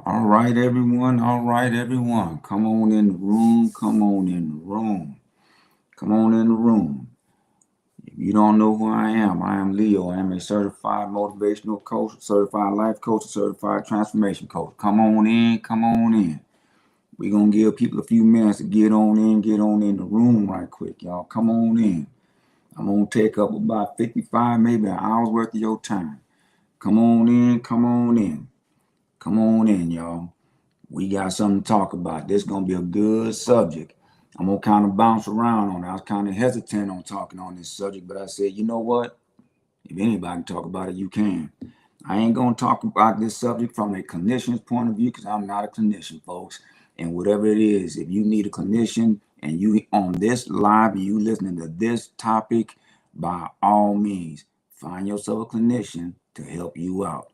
All right, everyone. All right, everyone. Come on in the room. Come on in the room. Come on in the room. If you don't know who I am Leo. I am a certified motivational coach, certified life coach, certified transformation coach. Come on in. Come on in. We're going to give people a few minutes to get on in the room right quick, y'all. Come on in. I'm going to take up about 55, maybe an hour's worth of your time. Come on in. Come on in. Come on in, y'all. We got something to talk about. This is going to be a good subject. I'm going to kind of bounce around on it. I was kind of hesitant on talking on this subject, but I said, you know what? If anybody can talk about it, you can. I ain't going to talk about this subject from a clinician's point of view because I'm not a clinician, folks. And whatever it is, if you need a clinician and you on this live and you listening to this topic, by all means, find yourself a clinician to help you out.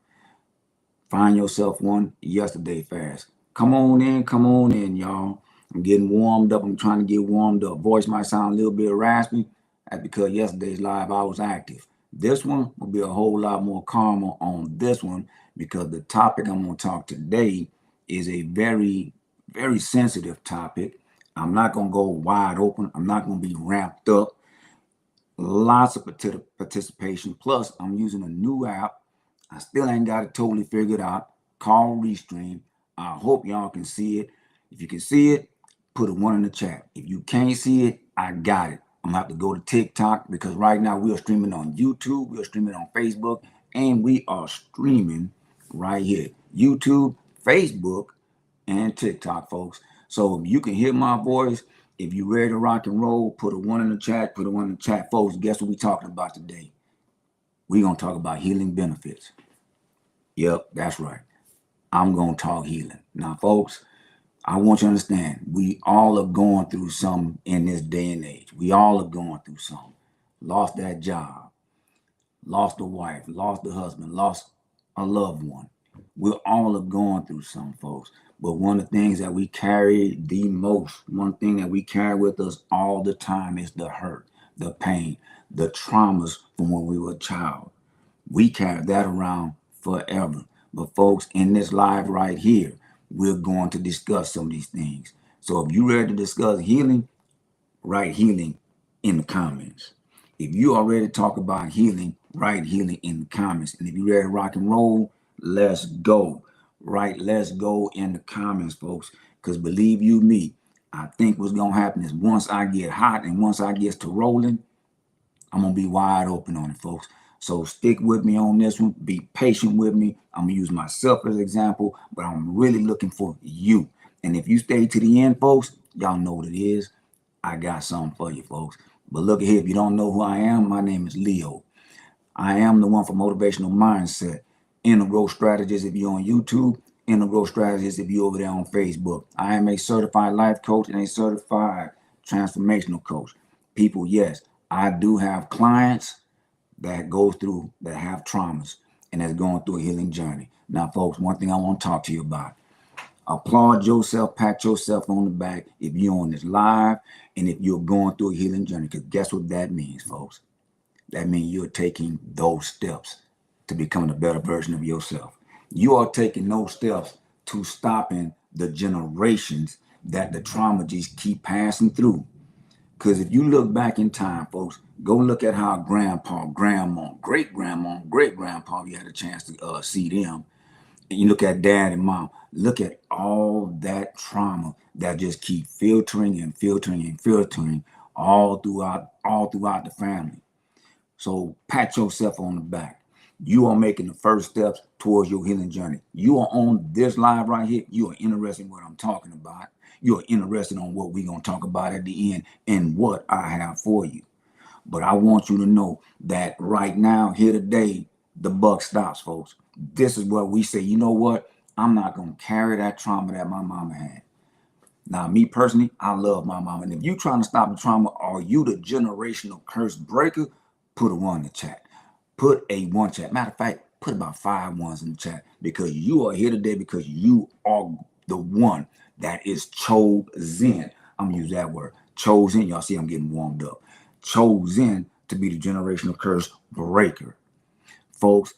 Find yourself one yesterday fast. Come on in, y'all. I'm getting warmed up. I'm trying to get warmed up. Voice might sound a little bit raspy. That's because yesterday's live I was active. This one will be a whole lot more calmer on this one because the topic I'm going to talk today is a very sensitive topic. I'm not going to go wide open. I'm not going to be ramped up. Lots of participation. Plus, I'm using a new app. I still ain't got it totally figured out. Call Restream. I hope y'all can see it. If you can see it, put a one in the chat. If you can't see it, I got it. I'm gonna have to go to TikTok because right now we are streaming on YouTube, we are streaming on Facebook, and we are streaming right here. YouTube, Facebook, and TikTok, folks. So if you can hear my voice, if you're ready to rock and roll, put a one in the chat, put a one in the chat, folks. Guess what we're talking about today? We're gonna talk about healing benefits. Yep, that's right. I'm going to talk healing. Now, folks, I want you to understand, we all are going through something in this day and age. We all are going through something. Lost that job, lost a wife, lost a husband, lost a loved one. We all are going through something, folks. But one of the things that we carry the most, one thing that we carry with us all the time is the hurt, the pain, the traumas from when we were a child. We carry that around forever. But folks, in this live right here, we're going to discuss some of these things. So if you're ready to discuss healing, write healing in the comments. If you are ready to talk about healing, write healing in the comments. And if you're ready to rock and roll, let's go. Right, let's go in the comments, folks. Because believe you me, I think what's going to happen is once I get hot and once I get to rolling, I'm going to be wide open on it, folks. So stick with me on this one. Be patient with me. I'm going to use myself as an example, but I'm really looking for you. And if you stay to the end, folks, y'all know what it is. I got something for you, folks. But look here, if you don't know who I am, my name is Leo. I am the one for motivational mindset. Inner growth strategist if you're on YouTube, inner growth strategist if you're over there on Facebook. I am a certified life coach and a certified transformational coach. People, yes, I do have clients that go through, that have traumas and that's going through a healing journey. Now, folks, one thing I want to talk to you about. Applaud yourself, pat yourself on the back if you're on this live and if you're going through a healing journey. Because guess what that means, folks? That means you're taking those steps to becoming a better version of yourself. You are taking those steps to stopping the generations that the trauma just keep passing through. Because if you look back in time, folks, go look at how grandpa, grandma, great grandpa, you had a chance to see them. And you look at dad and mom, look at all that trauma that just keep filtering and filtering and filtering all throughout the family. So pat yourself on the back. You are making the first steps towards your healing journey. You are on this live right here. You are interested in what I'm talking about. You are interested on what we're going to talk about at the end and what I have for you. But I want you to know that right now, here today, the buck stops, folks. This is what we say, you know what? I'm not going to carry that trauma that my mama had. Now, me personally, I love my mama. And if you trying to stop the trauma, are you the generational curse breaker? Put a one in the chat. Put a one chat. Matter of fact, put about 5 ones in the chat because you are here today because you are the one that is chosen. I'm gonna use that word. Chosen. Y'all see I'm getting warmed up. Chosen to be the generational curse breaker. Folks,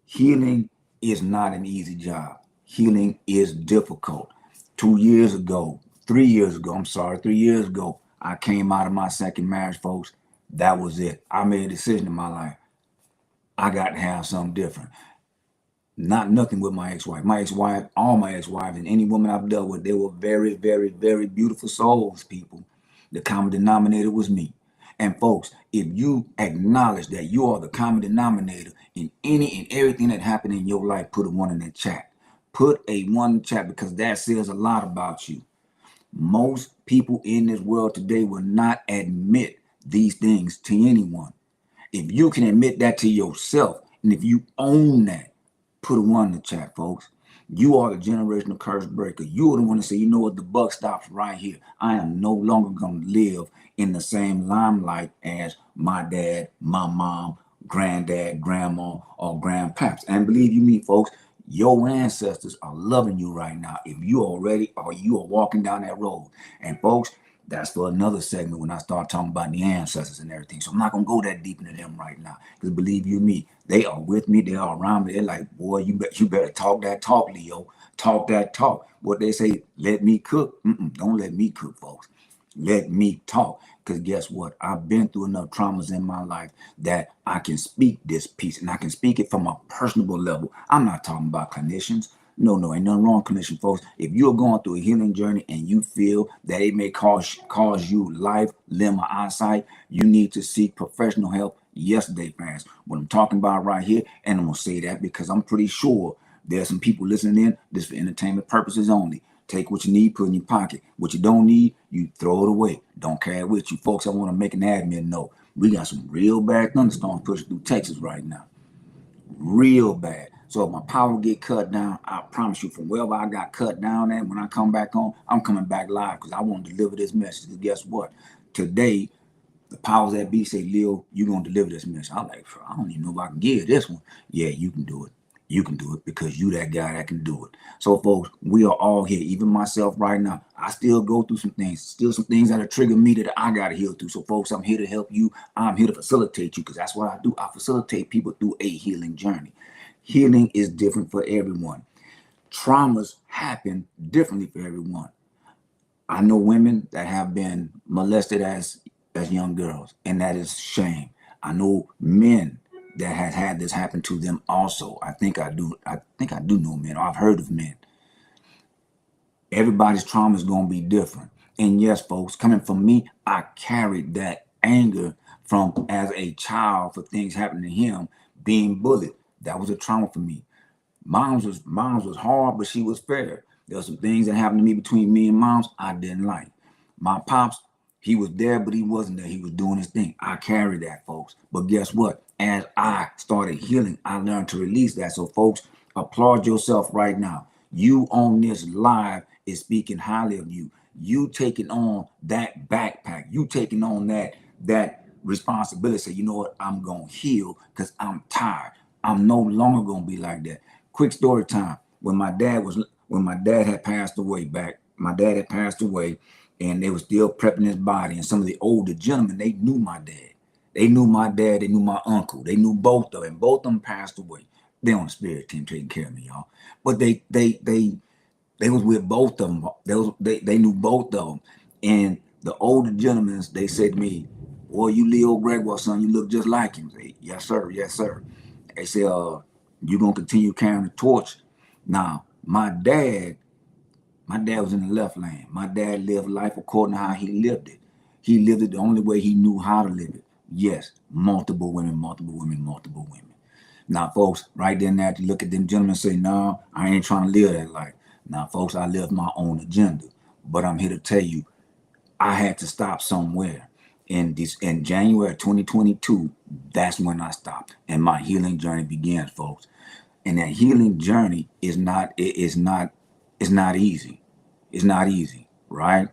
healing is not an easy job. healing is difficult. 2 years ago, 3 years ago, I'm sorry, 3 years ago, I came out of my second marriage, folks. That was it. I made a decision in my life. I got to have something different. Not nothing with my ex-wife. My ex-wife, all my ex-wives, and any woman I've dealt with, they were very, very, very beautiful souls, people. The common denominator was me. And folks, if you acknowledge that you are the common denominator in any and everything that happened in your life, put a one in the chat. Put a one in the chat, because that says a lot about you. Most people in this world today will not admit these things to anyone. If you can admit that to yourself, and if you own that, put a one in the chat, folks. You are the generational curse breaker. You are the one to say, you know what, the buck stops right here. I am no longer going to live in the same limelight as my dad, my mom, granddad, grandma, or grandpaps. And believe you me, folks, your ancestors are loving you right now if you already or you are walking down that road. And folks, that's for another segment when I start talking about the ancestors and everything. So I'm not gonna go that deep into them right now, because believe you me, they are with me. They are around me. They're like, boy, you better talk that talk, Leo. Talk that talk. What they say, let me cook. Don't let me cook, folks. Let me talk. Because guess what? I've been through enough traumas in my life that I can speak this piece, and I can speak it from a personable level. I'm not talking about clinicians. No, ain't nothing wrong with clinician, folks. If you're going through a healing journey and you feel that it may cause you life, limb, or eyesight, you need to seek professional help yesterday, fans. What I'm talking about right here, and I'm going to say that because I'm pretty sure there's some people listening in, this for entertainment purposes only. Take what you need, put in your pocket. What you don't need, you throw it away. Don't carry it with you. Folks, I want to make an admin note. We got some real bad thunderstorms pushing through Texas right now. Real bad. So if my power get cut down, I promise you, from wherever I got cut down at, when I come back home, I'm coming back live because I want to deliver this message. Because guess what? Today, the powers that be say, Leo, you're going to deliver this message. I'm like, I don't even know if I can give this one. Yeah, you can do it. You can do it because you that guy that can do it. So, folks, we are all here. Even myself right now, I still go through some things. Still some things that are triggering me that I got to heal through. So, folks, I'm here to help you. I'm here to facilitate you because that's what I do. I facilitate people through a healing journey. Healing is different for everyone. Traumas happen differently for everyone. I know women that have been molested as young girls, and that is shame. I know men that has had this happen to them also. I think I do. I think I do know men. Or I've heard of men. Everybody's trauma is going to be different. And yes, folks, coming from me, I carried that anger from as a child for things happening to him, being bullied. That was a trauma for me. Mom's was hard, but she was fair. There were some things that happened to me between me and moms I didn't like. My pops, he was there, but he wasn't there. He was doing his thing. I carried that, folks. But guess what? As I started healing, I learned to release that. So, folks, applaud yourself right now. You on this live is speaking highly of you. You taking on that backpack. You taking on that responsibility. Say, you know what? I'm gonna heal because I'm tired. I'm no longer gonna be like that. Quick story time. When my dad had passed away my dad had passed away, and they were still prepping his body. And some of the older gentlemen, they knew my dad. They knew my dad. They knew my uncle. They knew both of them. Both of them passed away. They on the spirit team taking care of me, y'all. But they was with both of them. They knew both of them. And the older gentlemen, they said to me, "Boy, you Leo Gregoire, son, you look just like him." I say, yes, sir. Yes, sir. They said, you gonna continue carrying the torch. Now, my dad was in the left lane. My dad lived life according to how he lived it. He lived it the only way he knew how to live it. Yes, multiple women, multiple women, multiple women. Now, folks, right then there, to look at them gentlemen and say, no, I ain't trying to live that life. Now, folks, I live my own agenda. But I'm here to tell you, I had to stop somewhere. In January 2022, that's when I stopped. And my healing journey began, folks. And that healing journey is not easy. It's not easy, right?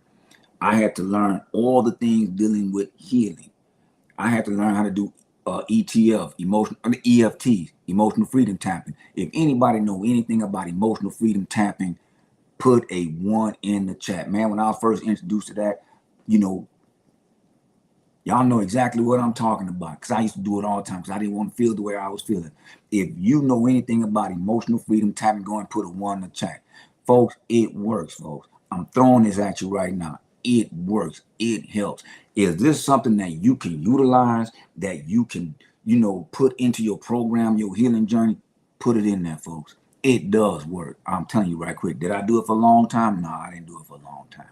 I had to learn all the things dealing with healing. I had to learn how to do ETF, EFT, emotional freedom tapping. If anybody know anything about emotional freedom tapping, put a one in the chat. Man, when I was first introduced to that, you know, Y'all know exactly what I'm talking about because I used to do it all the time because I didn't want to feel the way I was feeling. If you know anything about emotional freedom, tap and go and put a one in the chat. Folks, it works, folks. I'm throwing this at you right now. It works. It helps. Is this something that you can utilize, that you can, put into your program, your healing journey? Put it in there, folks. It does work. I'm telling you right quick. Did I do it for a long time? No, I didn't do it for a long time.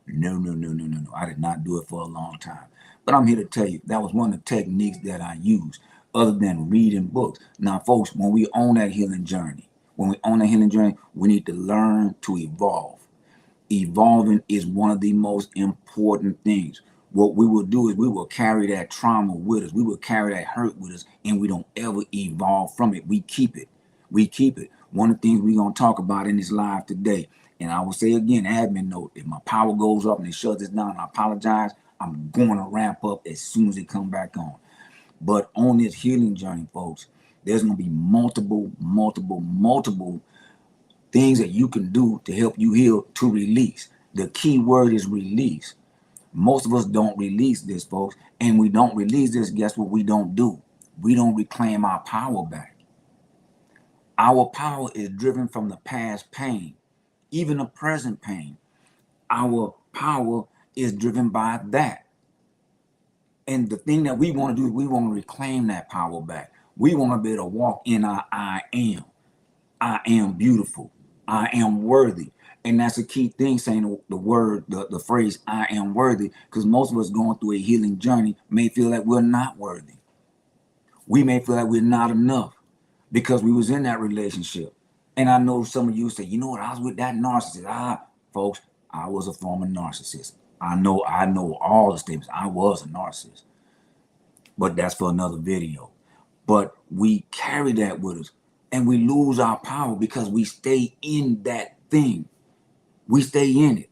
No, no, no, no, no, no. I did not do it for a long time. But I'm here to tell you that was one of the techniques that I used other than reading books. Now, folks, when we own that healing journey, we need to learn to evolve. Evolving is one of the most important things. What we will do is we will carry that trauma with us. We will carry that hurt with us, and we don't ever evolve from it. We keep it. We keep it. One of the things we're going to talk about in this live today, and I will say again, admin note, if my power goes up and it shuts this down, I apologize. I'm going to ramp up as soon as it come back on. But on this healing journey, folks, there's going to be multiple things that you can do to help you heal, to release. The key word is release. Most of us don't release this, folks. And we don't release this, guess what we don't do? We don't reclaim our power back. Our power is driven from the past pain, even the present pain. Our power is driven by that. And the thing that we want to do is we want to reclaim that power back. We want to be able to walk in our I am. I am beautiful. I am worthy. And that's a key thing, saying the word, the phrase, I am worthy, because most of us going through a healing journey may feel that we're not worthy. We may feel like we're not enough because we was in that relationship. And I know some of you say, you know what, I was with that narcissist. Folks, I was a former narcissist. I know all the statements. I was a narcissist. But that's for another video. But we carry that with us and we lose our power because we stay in that thing. We stay in it.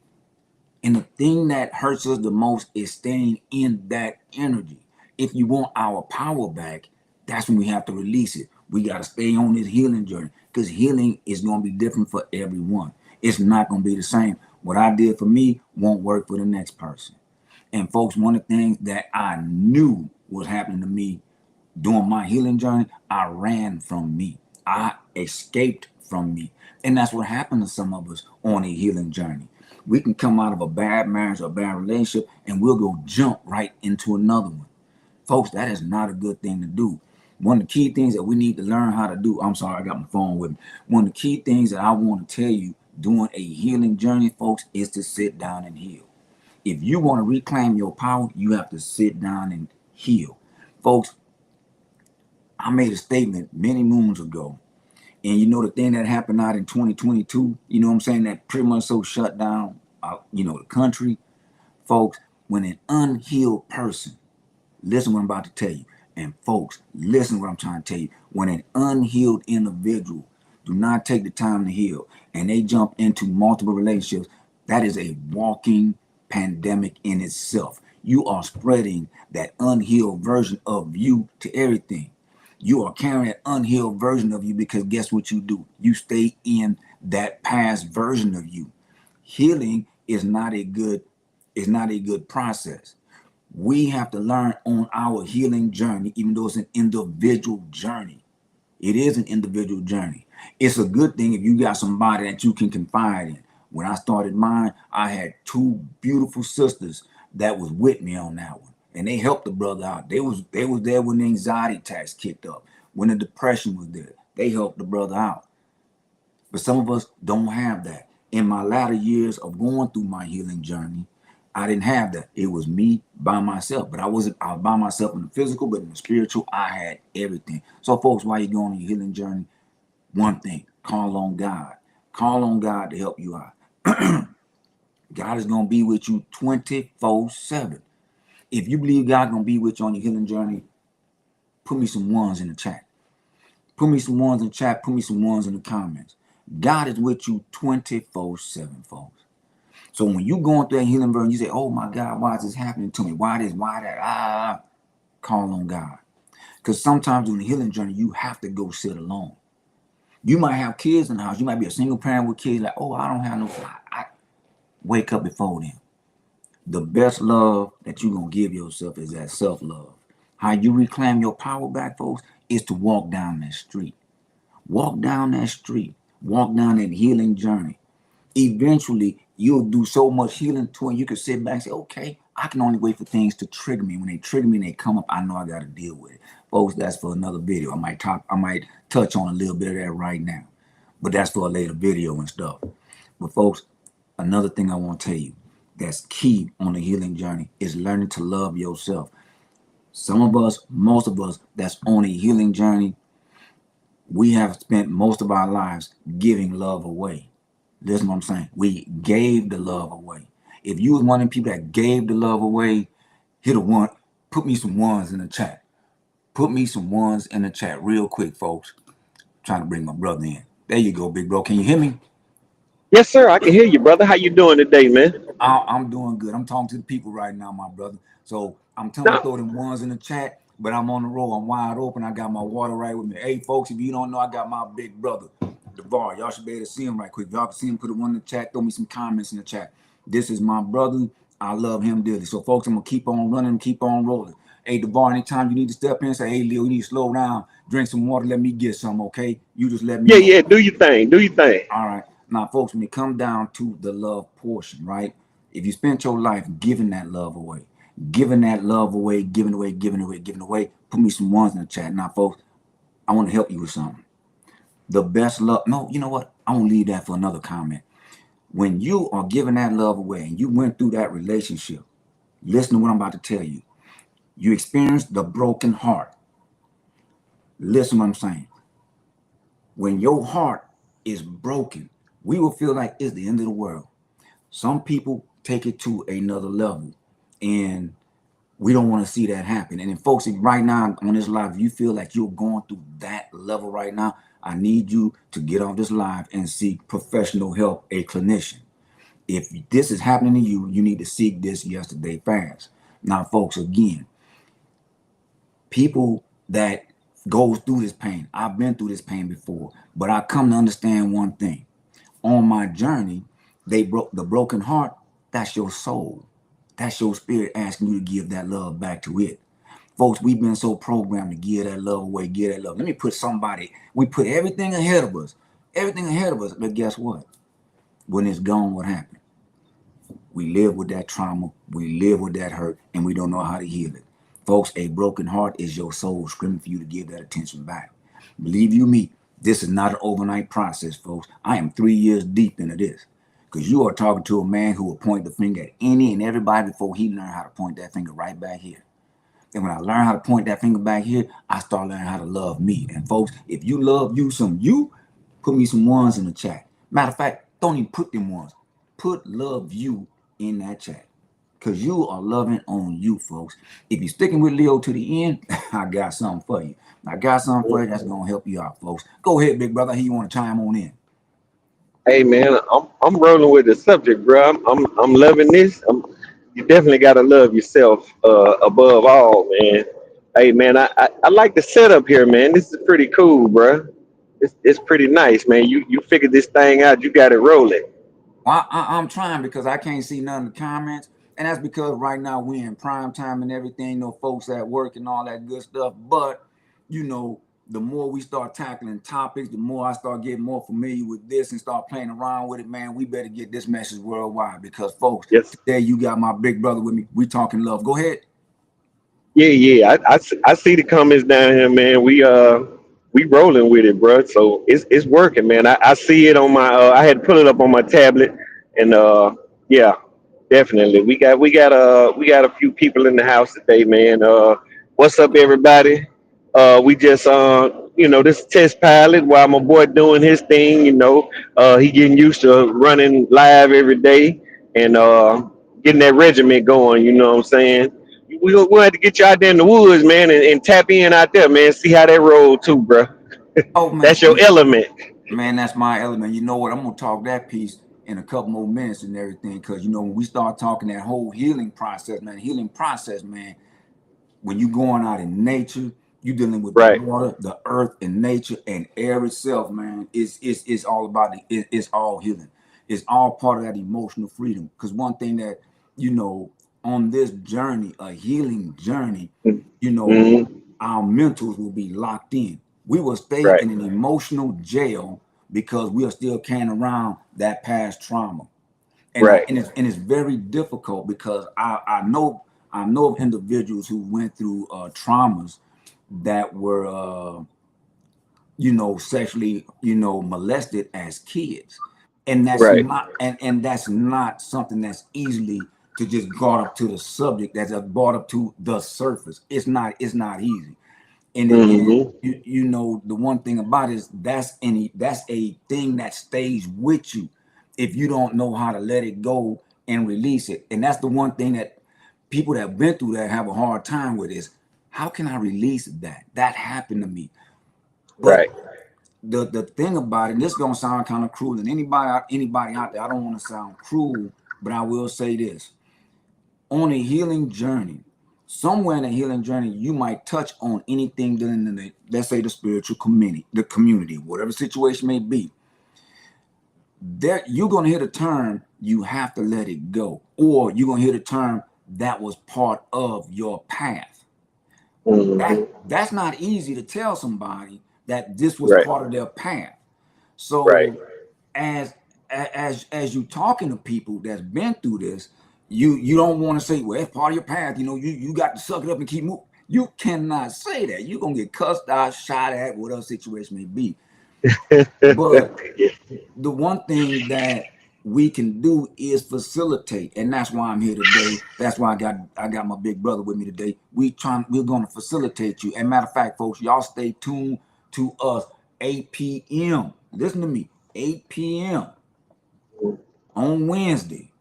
And the thing that hurts us the most is staying in that energy. If you want our power back, that's when we have to release it. We got to stay on this healing journey because healing is going to be different for everyone. It's not going to be the same. What I did for me won't work for the next person. And folks, one of the things that I knew was happening to me during my healing journey, I ran from me. I escaped from me. And that's what happened to some of us on a healing journey. We can come out of a bad marriage or a bad relationship and we'll go jump right into another one. Folks, that is not a good thing to do. One of the key things that we need to learn how to do, I'm sorry, I got my phone with me. One of the key things that I want to tell you during a healing journey, folks, is to sit down and heal. If you want to reclaim your power, you have to sit down and heal. Folks, I made a statement many moons ago. And you know the thing that happened out in 2022, you know what I'm saying, that pretty much so shut down, the country. Folks, when an unhealed person, listen what I'm about to tell you. And folks, listen what I'm trying to tell you. When an unhealed individual do not take the time to heal and they jump into multiple relationships, that is a walking pandemic in itself. You are spreading that unhealed version of you to everything. You are carrying an unhealed version of you because guess what you do? You stay in that past version of you. Healing is not a good process. We have to learn on our healing journey, even though it's an individual journey. It is an individual journey. It's a good thing if you got somebody that you can confide in. When I started mine, I had two beautiful sisters that was with me on that one. And they helped the brother out. They was there when the anxiety attacks kicked up, when the depression was there. They helped the brother out. But some of us don't have that. In my latter years of going through my healing journey, I didn't have that. It was me by myself. But I was by myself in the physical, but in the spiritual, I had everything. So folks, while you go on your healing journey, one thing, call on God. Call on God to help you out. God is going to be with you 24/7. If you believe God's going to be with you on your healing journey, put me some ones in the chat. Put me some ones in the chat. Put me some ones in the comments. God is with you 24/7, folks. So when you going through that healing journey, you say, oh my God, why is this happening to me? Why this? Why that? Call on God. Because sometimes in the healing journey, you have to go sit alone. You might have kids in the house. You might be a single parent with kids like, oh, I don't have no, I wake up before them. The best love that you're going to give yourself is that self-love. How you reclaim your power back, folks, is to walk down that street. Walk down that street. Walk down that healing journey. Eventually, you'll do so much healing to it, you can sit back and say, okay, I can only wait for things to trigger me. When they trigger me and they come up, I know I got to deal with it. Folks, that's for another video. I might touch on a little bit of that right now, but that's for a later video and stuff. But folks, another thing I want to tell you that's key on the healing journey is learning to love yourself. Some of us, most of us that's on a healing journey, we have spent most of our lives giving love away. Listen what I'm saying. We gave the love away. If you was one of the people that gave the love away, hit a one. Put me some ones in the chat. Put me some ones in the chat real quick, folks. Trying to bring my brother in. There you go, big bro. Can you hear me? Yes, sir. I can hear you, brother. How you doing today, man? I'm doing good. I'm talking to the people right now, my brother. So I'm telling you, No. throw them ones in the chat, but I'm on the road. I'm wide open. I got my water right with me. Hey, folks, if you don't know, I got my big brother, DeVar. Y'all should be able to see him right quick. If y'all can see him, put a one in the chat. Throw me some comments in the chat. This is my brother. I love him dearly. So, folks, I'm going to keep on running, keep on rolling. Hey, DeVar, anytime you need to step in, say, hey, Leo, you need to slow down, drink some water, let me get some, okay? You just let me Yeah, know. yeah. Do your thing. Do your thing. All right. Now, folks, when it come down to the love portion, right? If you spent your life giving that love away, giving that love away, giving away, giving away, giving away, put me some ones in the chat. Now, folks, I want to help you with something. The best love. No, you know what? I won't leave that for another comment. When you are giving that love away and you went through that relationship, listen to what I'm about to tell you. You experienced the broken heart. Listen to what I'm saying. When your heart is broken, we will feel like it's the end of the world. Some people take it to another level, and we don't want to see that happen. And then, folks, if right now on this live, you feel like you're going through that level right now, I need you to get off this live and seek professional help, a clinician. If this is happening to you, you need to seek this yesterday fast. Now, folks, again, people that goes through this pain, I've been through this pain before, but I come to understand one thing. On my journey, they broke the broken heart. That's your soul. That's your spirit asking you to give that love back to it. Folks, we've been so programmed to give that love away, give that love. Let me put somebody, we put everything ahead of us. Everything ahead of us. But guess what? When it's gone, what happened? We live with that trauma, we live with that hurt, and we don't know how to heal it. Folks, a broken heart is your soul screaming for you to give that attention back. Believe you me, this is not an overnight process, folks. I am 3 years deep into this. Because you are talking to a man who will point the finger at any and everybody before he learned how to point that finger right back here. And when I learned how to point that finger back here, I started learning how to love me. And folks, if you love you some you, put me some ones in the chat. Matter of fact, don't even put them ones. Put love you in that chat. Because you are loving on you, folks. If you're sticking with Leo to the end, I got something for you. I got something for you that's going to help you out, folks. Go ahead, big brother. Here you want to chime on in. Hey, man. I'm rolling with the subject, bro. I'm loving this. You definitely gotta love yourself above all, man. Hey, man. I like the setup here, man. This is pretty cool, bro. It's pretty nice, man. You figured this thing out. You got it rolling. I'm trying because I can't see none of the comments. And that's because right now we're in prime time and everything, folks at work and all that good stuff. But, the more we start tackling topics, the more I start getting more familiar with this and start playing around with it, man, we better get this message worldwide because, folks, Yes. today you got my big brother with me. We talking love. Go ahead. Yeah, yeah. I see the comments down here, man. We rolling with it, bro. So it's working, man. I see it on my I had to pull it up on my tablet, and yeah, definitely. We got a few people in the house today, man. What's up, everybody? We just this test pilot while my boy doing his thing. He getting used to running live every day and getting that regiment going. You know what I'm saying? We'll have to get you out there in the woods, man, and tap in out there, man. See how that roll too, bro. Oh, That's man. your element. Man, that's my element. You know what? I'm gonna talk that piece in a couple more minutes and everything, because when we start talking that whole healing process, man. When you going out in nature, you dealing with the Right. water, the earth, and nature and air itself, man. It's all about it's all healing. It's all part of that emotional freedom. Because one thing that you know on this journey, a healing journey, you know, Mm-hmm. our mentals will be locked in. We will stay Right. in an emotional jail because we are still carrying around that past trauma. Right. And it's very difficult because I know of individuals who went through traumas that were sexually, molested as kids. And Right. that's not something that's easily to just brought up to the subject, that's brought up to the surface. It's not easy. And Mm-hmm. the one thing about it is that's a thing that stays with you if you don't know how to let it go and release it. And that's the one thing that people that have been through that have a hard time with is, how can I release that happened to me? But Right. the thing about it, and this is gonna sound kind of cruel, and anybody out there, I don't want to sound cruel, but I will say this: on a healing journey, somewhere in a healing journey, you might touch on anything in the, let's say, the spiritual community, whatever situation may be. There, you're gonna hit a term, you have to let it go, or you're gonna hit a term that was part of your path. Mm-hmm. That's not easy to tell somebody that this was Right. part of their path. Right. So as as you talking to people that's been through this, you don't want to say, well, it's part of your path. You got to suck it up and keep moving. You cannot say that. You're gonna get cussed out, shot at, whatever situation may be. But the one thing that we can do is facilitate, and that's why I'm here today. That's why I got my big brother with me today. We're gonna facilitate you. And matter of fact, folks, y'all stay tuned to us. 8 p.m. Listen to me. 8 p.m. on Wednesday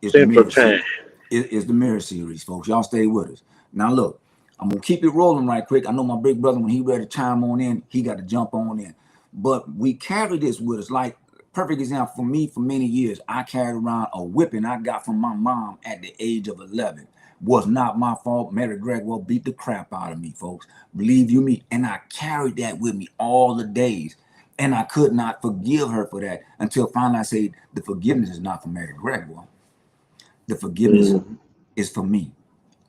is the Central mirror time. series. Is the mirror series, folks. Y'all stay with us. Now look, I'm gonna keep it rolling right quick. I know my big brother, when he ready to chime on in, he got to jump on in. But we carry this with us. Like, perfect example for me, for many years, I carried around a whipping I got from my mom at the age of 11. Was not my fault. Mary Gregwell beat the crap out of me, folks. Believe you me. And I carried that with me all the days. And I could not forgive her for that until finally I said, the forgiveness is not for Mary Gregwell. The forgiveness Mm-hmm. is for me.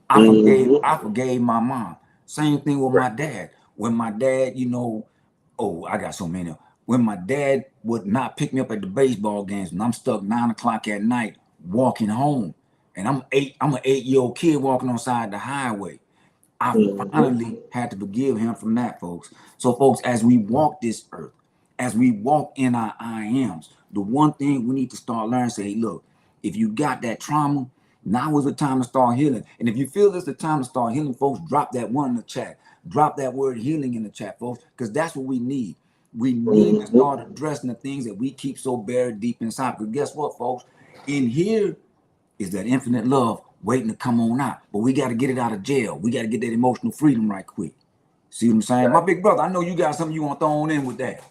I forgave. Mm-hmm. I forgave my mom. Same thing with Right. my dad. When my dad, oh, I got so many. When my dad would not pick me up at the baseball games, and I'm stuck 9 o'clock at night walking home, and I'm an 8 year old kid walking on the side of the highway. I Mm-hmm. finally had to forgive him from that, folks. So, folks, as we walk this earth, as we walk in our I ams, the one thing we need to start learning, say, hey, look, if you got that trauma, now is the time to start healing. And if you feel this is the time to start healing, folks, drop that one in the chat. Drop that word healing in the chat, folks, because that's what we need. We need to Mm-hmm. start addressing the things that we keep so buried deep inside. Because guess what, folks? In here is that infinite love waiting to come on out. But we got to get it out of jail. We got to get that emotional freedom right quick. See what I'm saying? My Right. big brother, I know you got something you want to throw on in with that.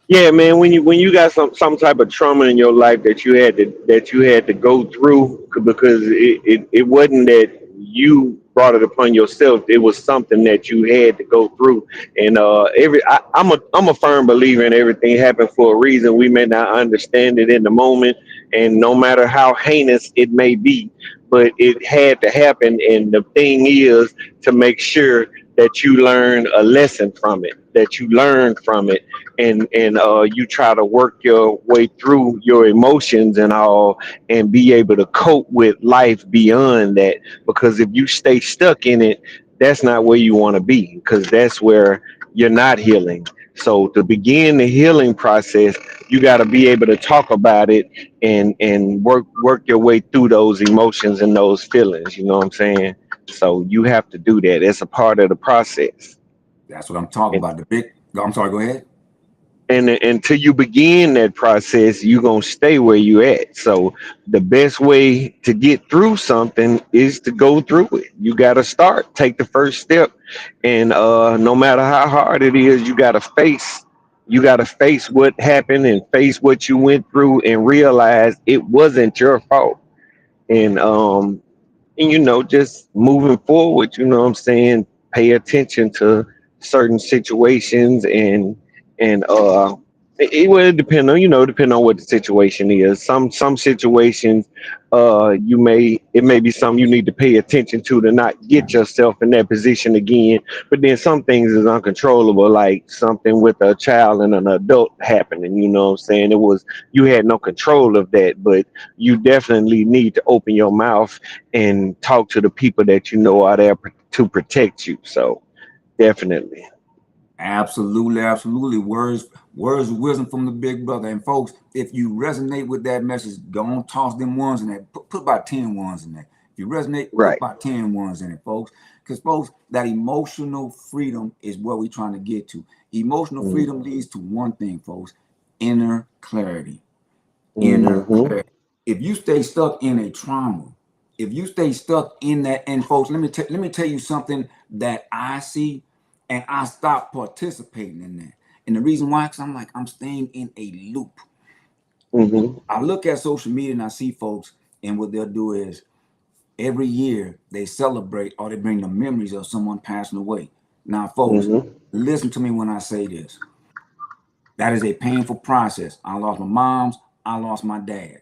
Yeah, man. When you got some type of trauma in your life that you had to go through, because it wasn't that you brought it upon yourself. It was something that you had to go through. And I'm a firm believer in everything happened for a reason. We may not understand it in the moment, and no matter how heinous it may be, but it had to happen. And the thing is to make sure that you learn a lesson from it, that you learn from it, and you try to work your way through your emotions and all, and be able to cope with life beyond that. Because if you stay stuck in it, that's not where you want to be, because that's where you're not healing. So to begin the healing process, you got to be able to talk about it and work your way through those emotions and those feelings. You know what I'm saying? So you have to do that. It's a part of the process. That's what I'm talking about. I'm sorry, go ahead. And until you begin that process, you're gonna stay where you at. So the best way to get through something is to go through it. You gotta start, take the first step, and no matter how hard it is, you gotta face what happened and face what you went through and realize it wasn't your fault. And just moving forward, what I'm saying, pay attention to certain situations and It will depend on, depend on what the situation is. Some situations, it may be something you need to pay attention to not get yourself in that position again. But then some things is uncontrollable, like something with a child and an adult happening. You know what I'm saying? You had no control of that, but you definitely need to open your mouth and talk to the people that you know are there to protect you. So definitely. Absolutely, absolutely. Words of wisdom from the big brother. And folks, if you resonate with that message, go on, toss them ones in there. Put about 10 ones in there. If you resonate, put Right. about 10 ones in it, folks. Because, folks, that emotional freedom is what we're trying to get to. Emotional freedom Mm-hmm. leads to one thing, folks: inner clarity. Inner Mm-hmm. clarity. If you stay stuck in a trauma, if you stay stuck in that, and folks, let me tell you something that I see, and I stopped participating in that. And the reason why, because I'm like, I'm staying in a loop. Mm-hmm. I look at social media and I see folks, and what they'll do is every year they celebrate or they bring the memories of someone passing away. Now, folks, Mm-hmm. listen to me when I say this. That is a painful process. I lost my mom's, I lost my dad.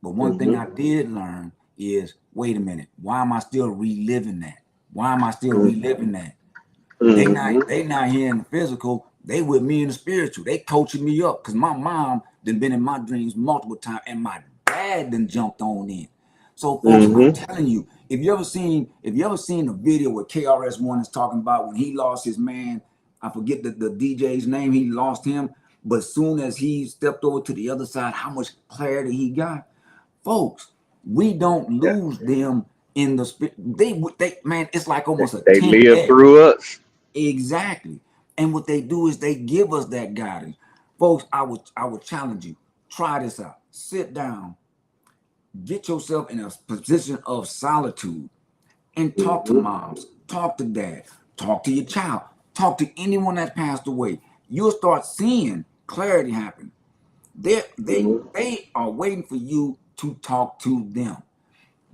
But one thing I Mm-hmm. did learn is, wait a minute, why am I still reliving that? Why am I still Mm-hmm. reliving that? Mm-hmm. They not here in the physical, they with me in the spiritual. They coaching me up because my mom done been in my dreams multiple times and my dad done jumped on in. So folks, I'm Mm-hmm. telling you, if you ever seen the video where KRS-One is talking about when he lost his man, I forget the DJ's name, he lost him, but soon as he stepped over to the other side, how much clarity he got. Folks, we don't Yeah. lose them in the spirit. They man, it's like almost a They live 10x. through us. Exactly. And what they do is they give us that guidance. Folks, I would challenge you. Try this out. Sit down, get yourself in a position of solitude and talk to Mm-hmm. moms, talk to dad, talk to your child, talk to anyone that passed away. You'll start seeing clarity happen. Mm-hmm. They are waiting for you to talk to them.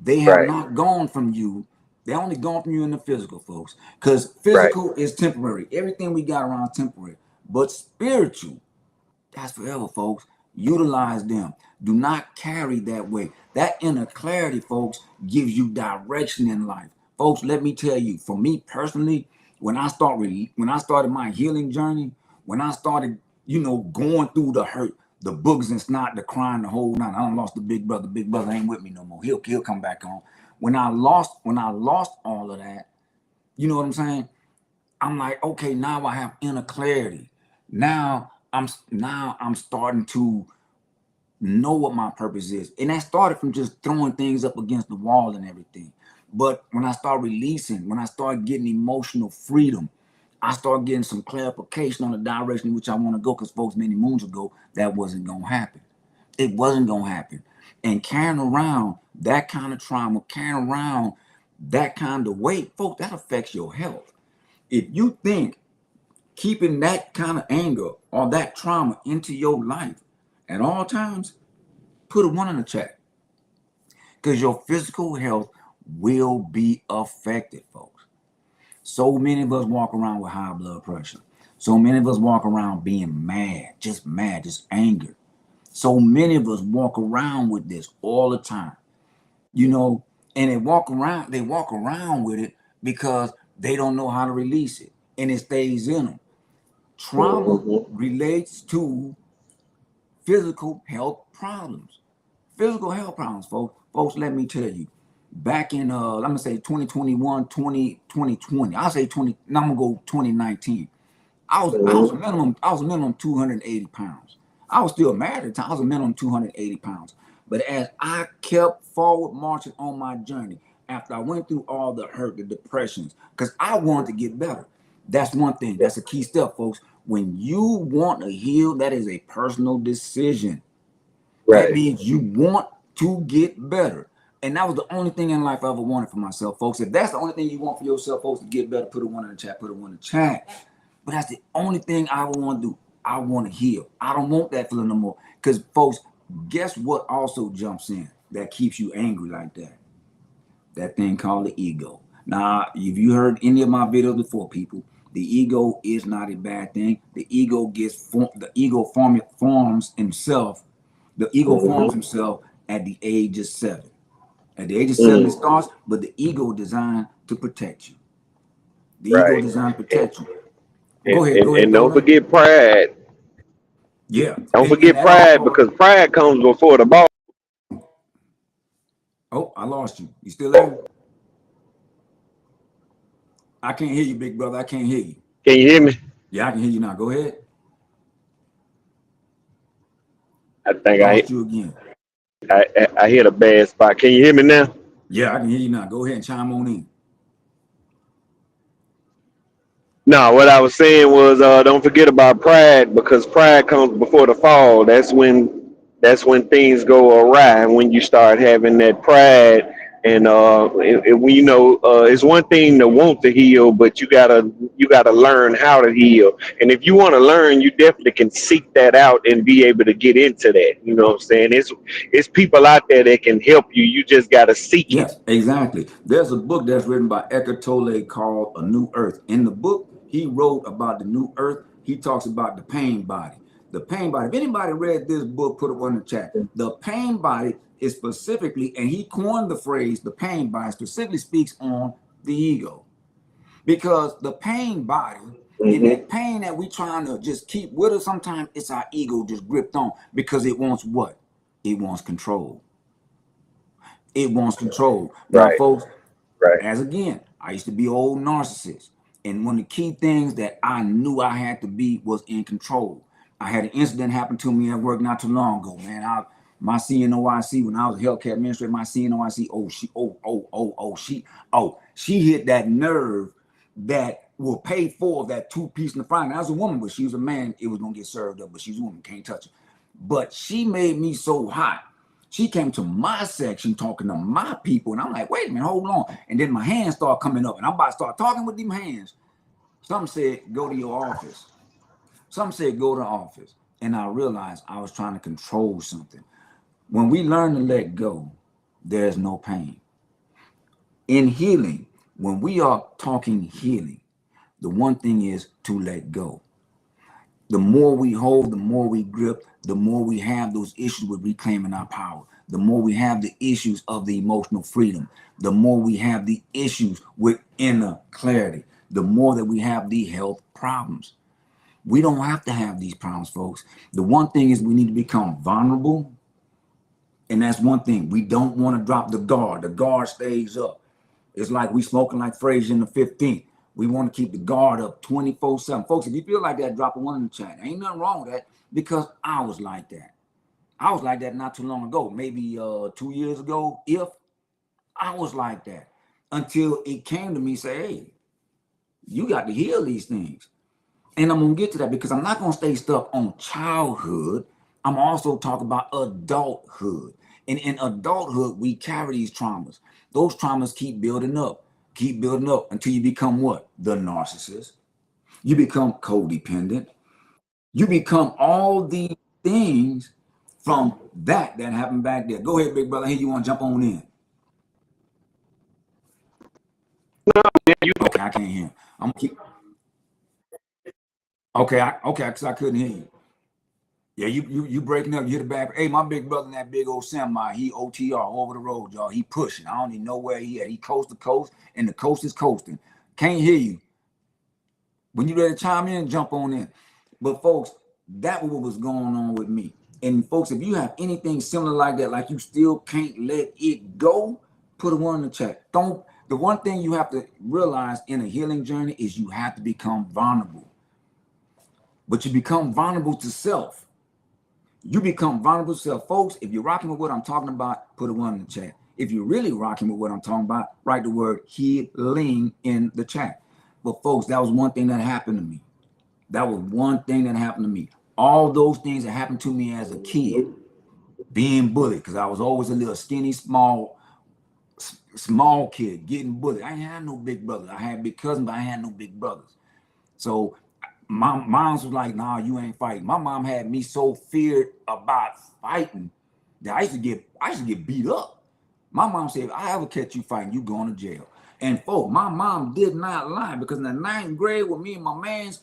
They have Right. not gone from you. They only gone from you in the physical, folks. Because Right. physical is temporary. Everything we got around is temporary. But spiritual, that's forever, folks. Utilize them. Do not carry that way. That inner clarity, folks, gives you direction in life. Folks, let me tell you, for me personally, when I started my healing journey, when I started, going through the hurt, the boogers and snot, the crying, the whole night. I done lost the big brother. Big brother ain't with me no more. He'll come back on. When I lost all of that, you know what I'm saying? I'm like, okay, now I have inner clarity. Now I'm starting to know what my purpose is. And that started from just throwing things up against the wall and everything. But when I start releasing, when I start getting emotional freedom, I start getting some clarification on the direction in which I want to go. Because folks, many moons ago, that wasn't gonna happen. It wasn't gonna happen. And carrying around that kind of trauma, carrying around that kind of weight, folks, that affects your health. If you think keeping that kind of anger or that trauma into your life at all times, put a one in the chat because your physical health will be affected, folks. So many of us walk around with high blood pressure. So many of us walk around being mad, just anger. So many of us walk around with this all the time, you know, and they walk around with it because they don't know how to release it and it stays in them. Trauma Mm-hmm. relates to physical health problems. Physical health problems, folks. Folks, let me tell you. Back in let me say 2021, 2020. I'll say 20, now I'm gonna go 2019. Mm-hmm. I was a minimum 280 pounds. I was still married at the time. I was a minimum 280 pounds. But as I kept forward marching on my journey, after I went through all the hurt, the depressions, because I wanted to get better. That's one thing. Yeah. That's a key step, folks. When you want to heal, that is a personal decision. That Right. means you want to get better. And that was the only thing in life I ever wanted for myself, folks. If that's the only thing you want for yourself, folks, to get better, put a one in the chat, put a one in the chat. But that's the only thing I want to do. I want to heal. I don't want that feeling no more. Because, folks, guess what also jumps in that keeps you angry like that? That thing called the ego. Now, if you heard any of my videos before, people, The ego is not a bad thing. The ego forms himself. The ego forms Mm-hmm. himself at the age of 7. At the age of 7, it Mm, starts, but the ego designed to protect you. The ego right. designed to And, protect you. Go ahead, and don't Governor. forget pride. Yeah, Don't and forget that pride also. because pride comes before the ball. Oh, I lost you. You still there? I can't hear you, big brother. I can't hear you. Can you hear me? Yeah, I can hear you now. Go ahead. I think Lost you again. I hit a bad spot. Can you hear me now? Yeah, I can hear you now. Go ahead and chime on in. No, what I was saying was don't forget about pride because pride comes before the fall. That's when things go awry when you start having that pride. And we know it's one thing to want to heal, but you gotta learn how to heal. And if you want to learn, you definitely can seek that out and be able to get into that. You know what I'm saying? It's people out there that can help you. You just gotta seek it. Yes, exactly. There's a book that's written by Eckhart Tolle called A New Earth. In the book, he wrote about the new earth. He talks about the pain body. The pain body. If anybody read this book, put it on the chat. The pain body is specifically, and he coined the phrase, the pain body specifically speaks on the ego. Because the pain body and Hmm. that pain that we trying to just keep with us, sometimes it's our ego just gripped on because it wants what? It wants control. It wants control. Now, Right. folks, Right. as again, I used to be an old narcissist. And one of the key things that I knew I had to be was in control. I had an incident happen to me at work not too long ago, man. My CNOIC, when I was a healthcare administrator, my CNOIC, she hit that nerve that will pay for that two-piece in the frying. I was a woman, but she was a man. It was gonna get served up, but she's a woman, can't touch it. But she made me so hot. She came to my section talking to my people, and I'm like, wait a minute, hold on. And then my hands start coming up, and I'm about to start talking with them hands. Some said, go to your office. Some said, go to the office. And I realized I was trying to control something. When we learn to let go, there's no pain. In healing, when we are talking healing, the one thing is to let go. The more we hold, the more we grip, the more we have those issues with reclaiming our power, the more we have the issues of the emotional freedom, the more we have the issues with inner clarity, the more that we have the health problems. We don't have to have these problems, folks. The one thing is we need to become vulnerable. And that's one thing. We don't want to drop the guard. The guard stays up. It's like we smoking like Frazier in the 15th. We want to keep the guard up 24/7. Folks, if you feel like that, drop a one in the chat. Ain't nothing wrong with that because I was like that. I was like that not too long ago, maybe 2 years ago, if I was like that. Until it came to me, say, hey, you got to heal these things. And I'm gonna get to that because I'm not gonna stay stuck on childhood. I'm also talking about adulthood. And in adulthood, we carry these traumas. Those traumas keep building up until you become what? The narcissist. You become codependent. You become all these things from that happened back there. Go ahead, big brother. Hey, you want to jump on in? Okay, I can't hear. I'm gonna keep. Okay, because I couldn't hear you. Yeah, you breaking up. You hit the back. Hey, my big brother in that big old semi, he OTR over the road, y'all. He pushing. I don't even know where he at. He coast to coast, and the coast is coasting. Can't hear you. When you ready to chime in, jump on in. But folks, that was what was going on with me. And folks, if you have anything similar like that, like you still can't let it go, put a one in the chat. Don't. The one thing you have to realize in a healing journey is you have to become vulnerable. But you become vulnerable to self. You become vulnerable to self. Folks, if you're rocking with what I'm talking about, put a one in the chat. If you're really rocking with what I'm talking about, write the word healing in the chat. But folks, that was one thing that happened to me. That was one thing that happened to me. All those things that happened to me as a kid, being bullied, because I was always a little skinny, small kid getting bullied. I ain't had no big brothers. I had big cousins, but I had no big brothers. So my mom's was like, nah, you ain't fighting. My mom had me so feared about fighting that I used to get beat up. My mom said, if I ever catch you fighting, you going to jail. And folks, my mom did not lie, because in the ninth grade with me and my mans,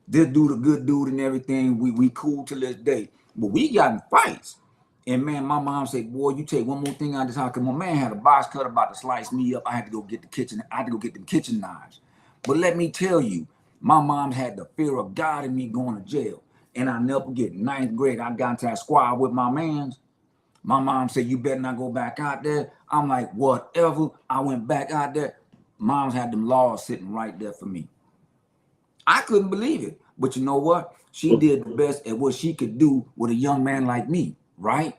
this dude a good dude and everything. We cool to this day. But we got in fights. And man, my mom said, boy, you take one more thing out of this house. Cause my man had a box cutter about to slice me up. I had to go get the kitchen. I had to go get them kitchen knives. But let me tell you, my mom had the fear of God in me going to jail. And I never forget, ninth grade, I got into that squad with my mans. My mom said, you better not go back out there. I'm like, whatever. I went back out there. Mom's had them laws sitting right there for me. I couldn't believe it. But you know what? She did the best at what she could do with a young man like me, right?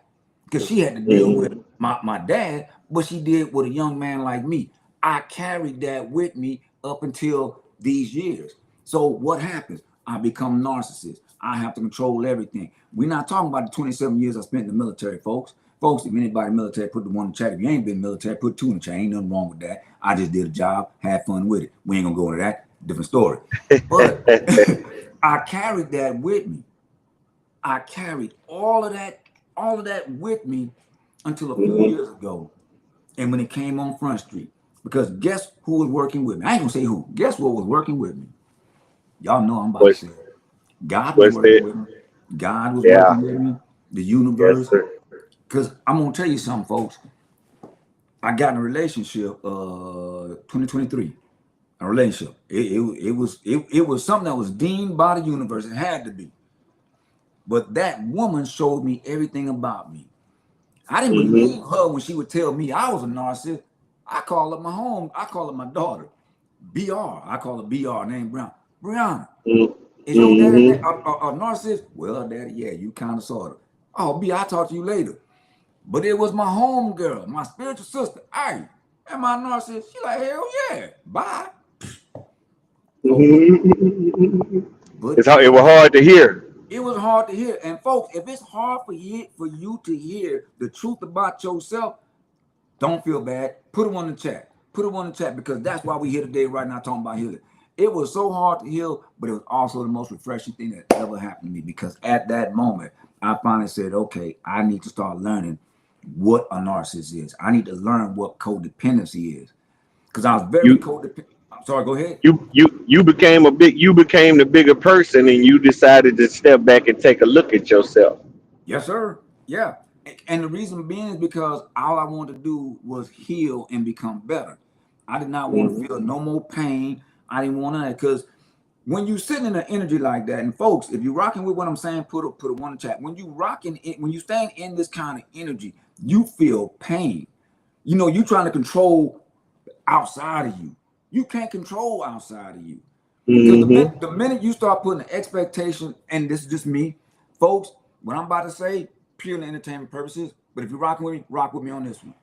Because she had to deal with my dad, but she did with a young man like me. I carried that with me up until these years. So what happens? I become narcissist. I have to control everything. We're not talking about the 27 years I spent in the military, folks. Folks, if anybody in the military, put the one in the chat. If you ain't been in the military, put two in the chat. Ain't nothing wrong with that. I just did a job, had fun with it. We ain't gonna go into that. Different story. But I carried that with me. I carried all of that with me until a few years ago. And when it came on Front Street, because guess who was working with me? I ain't gonna say who. Guess what was working with me? Y'all know I'm about to say it. God was What's working that? with me. God was Yeah. working with me. The Yes, universe. sir. Because I'm gonna tell you something, folks. I got in a relationship 2023. A relationship. It was something that was deemed by the universe. It had to be. But that woman showed me everything about me. I didn't believe her when she would tell me I was a narcissist. I call up my home. I call up my daughter, BR. I call her BR, name Brown. Brianna, is your daddy a narcissist? Well, daddy, yeah, you kind of sort of. Oh, B, I'll talk to you later. But it was my home girl, my spiritual sister. Hey, am I a narcissist? She like, hell yeah. Bye. Folks, but It was hard to hear. it was hard to hear. And folks, if it's hard for you to hear the truth about yourself, don't feel bad. Put them on the chat. Put them on the chat, because that's why we here today right now talking about healing. It was so hard to heal, but it was also the most refreshing thing that ever happened to me, because at that moment, I finally said, okay, I need to start learning what a narcissist is. I need to learn what codependency is, because I was very You codependent. I'm sorry, go ahead. you became the bigger person, and you decided to step back and take a look at yourself. Yes, sir. Yeah. And the reason being is because all I wanted to do was heal and become better. I did not want to feel no more pain. I didn't want that, because when you sitting in an energy like that, and folks, if you're rocking with what I'm saying, put a one in the chat. When you rocking it, when you stand in this kind of energy, you feel pain. You know, you trying to control outside of you. You can't control outside of you. Because Mm-hmm. the minute you start putting an expectation, and this is just me, folks, what I'm about to say, purely entertainment purposes, but if you're rocking with me, rock with me on this one.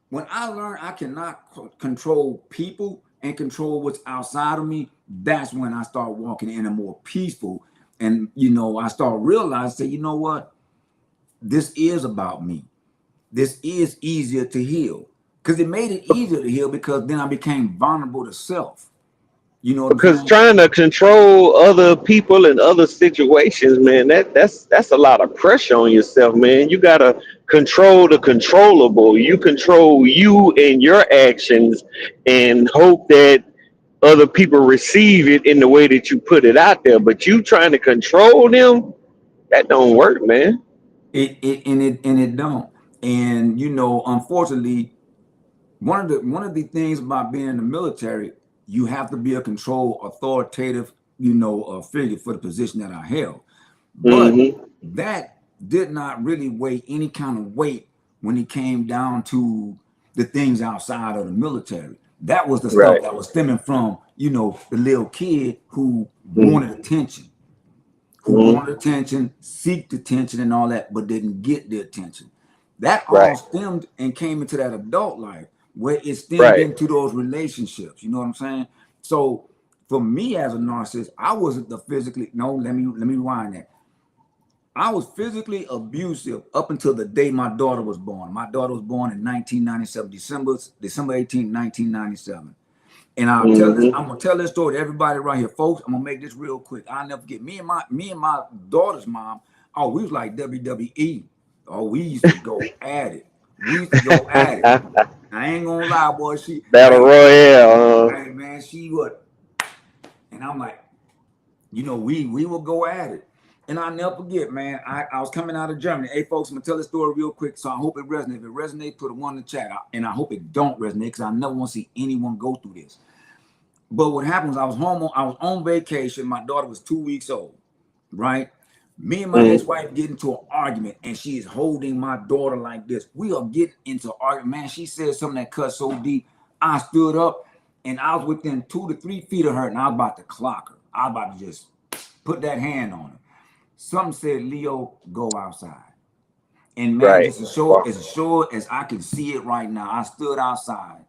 When I learned I cannot control people and control what's outside of me, that's when I start walking in a more peaceful, and I start realizing, say, you know what? This is about me. This is easier to heal. Because it made it easier to heal, because then I became vulnerable to self. You know what I'm Because saying? trying to control other people and other situations, man, that's a lot of pressure on yourself, man. You gotta control the controllable. You control you and your actions, and hope that other people receive it in the way that you put it out there. But you trying to control them, that don't work, man. It don't. And unfortunately, one of the things about being in the military, you have to be a control, authoritative, figure for the position that I held. But Mm-hmm. that did not really weigh any kind of weight when it came down to the things outside of the military. That was the stuff Right. that was stemming from, the little kid who Mm-hmm. wanted attention, Mm-hmm. seeked attention and all that, but didn't get the attention. That all Right. stemmed and came into that adult life, where it stemmed Right. into those relationships. You know what I'm saying? So for me as a narcissist, I wasn't the physically, no, let me rewind that. I was physically abusive up until the day my daughter was born. My daughter was born in 1997, December 18th, 1997. And I'm Mm-hmm. gonna tell this story to everybody right here, folks. I'm gonna make this real quick. I'll never forget me and my daughter's mom. Oh, we was like WWE. Oh, we used to go at it. We used to go at it. I ain't gonna lie, boy. Battle Royale. Hey man, she would, and I'm like, we will go at it. And I'll never forget, man. I was coming out of Germany. Hey, folks, I'm gonna tell this story real quick. So I hope it resonates. If it resonates, put a one in the chat. And I hope it don't resonate because I never want to see anyone go through this. But what happened was I was on vacation. My daughter was 2 weeks old, right? Me and my ex-wife get into an argument, and she is holding my daughter like this. We are getting into an argument. Man, she said something that cut so deep. I stood up, and I was within 2 to 3 feet of her, and I was about to clock her. I was about to just put that hand on her. Something said, Leo, go outside. And man, Right. just as sure as I can see it right now, I stood outside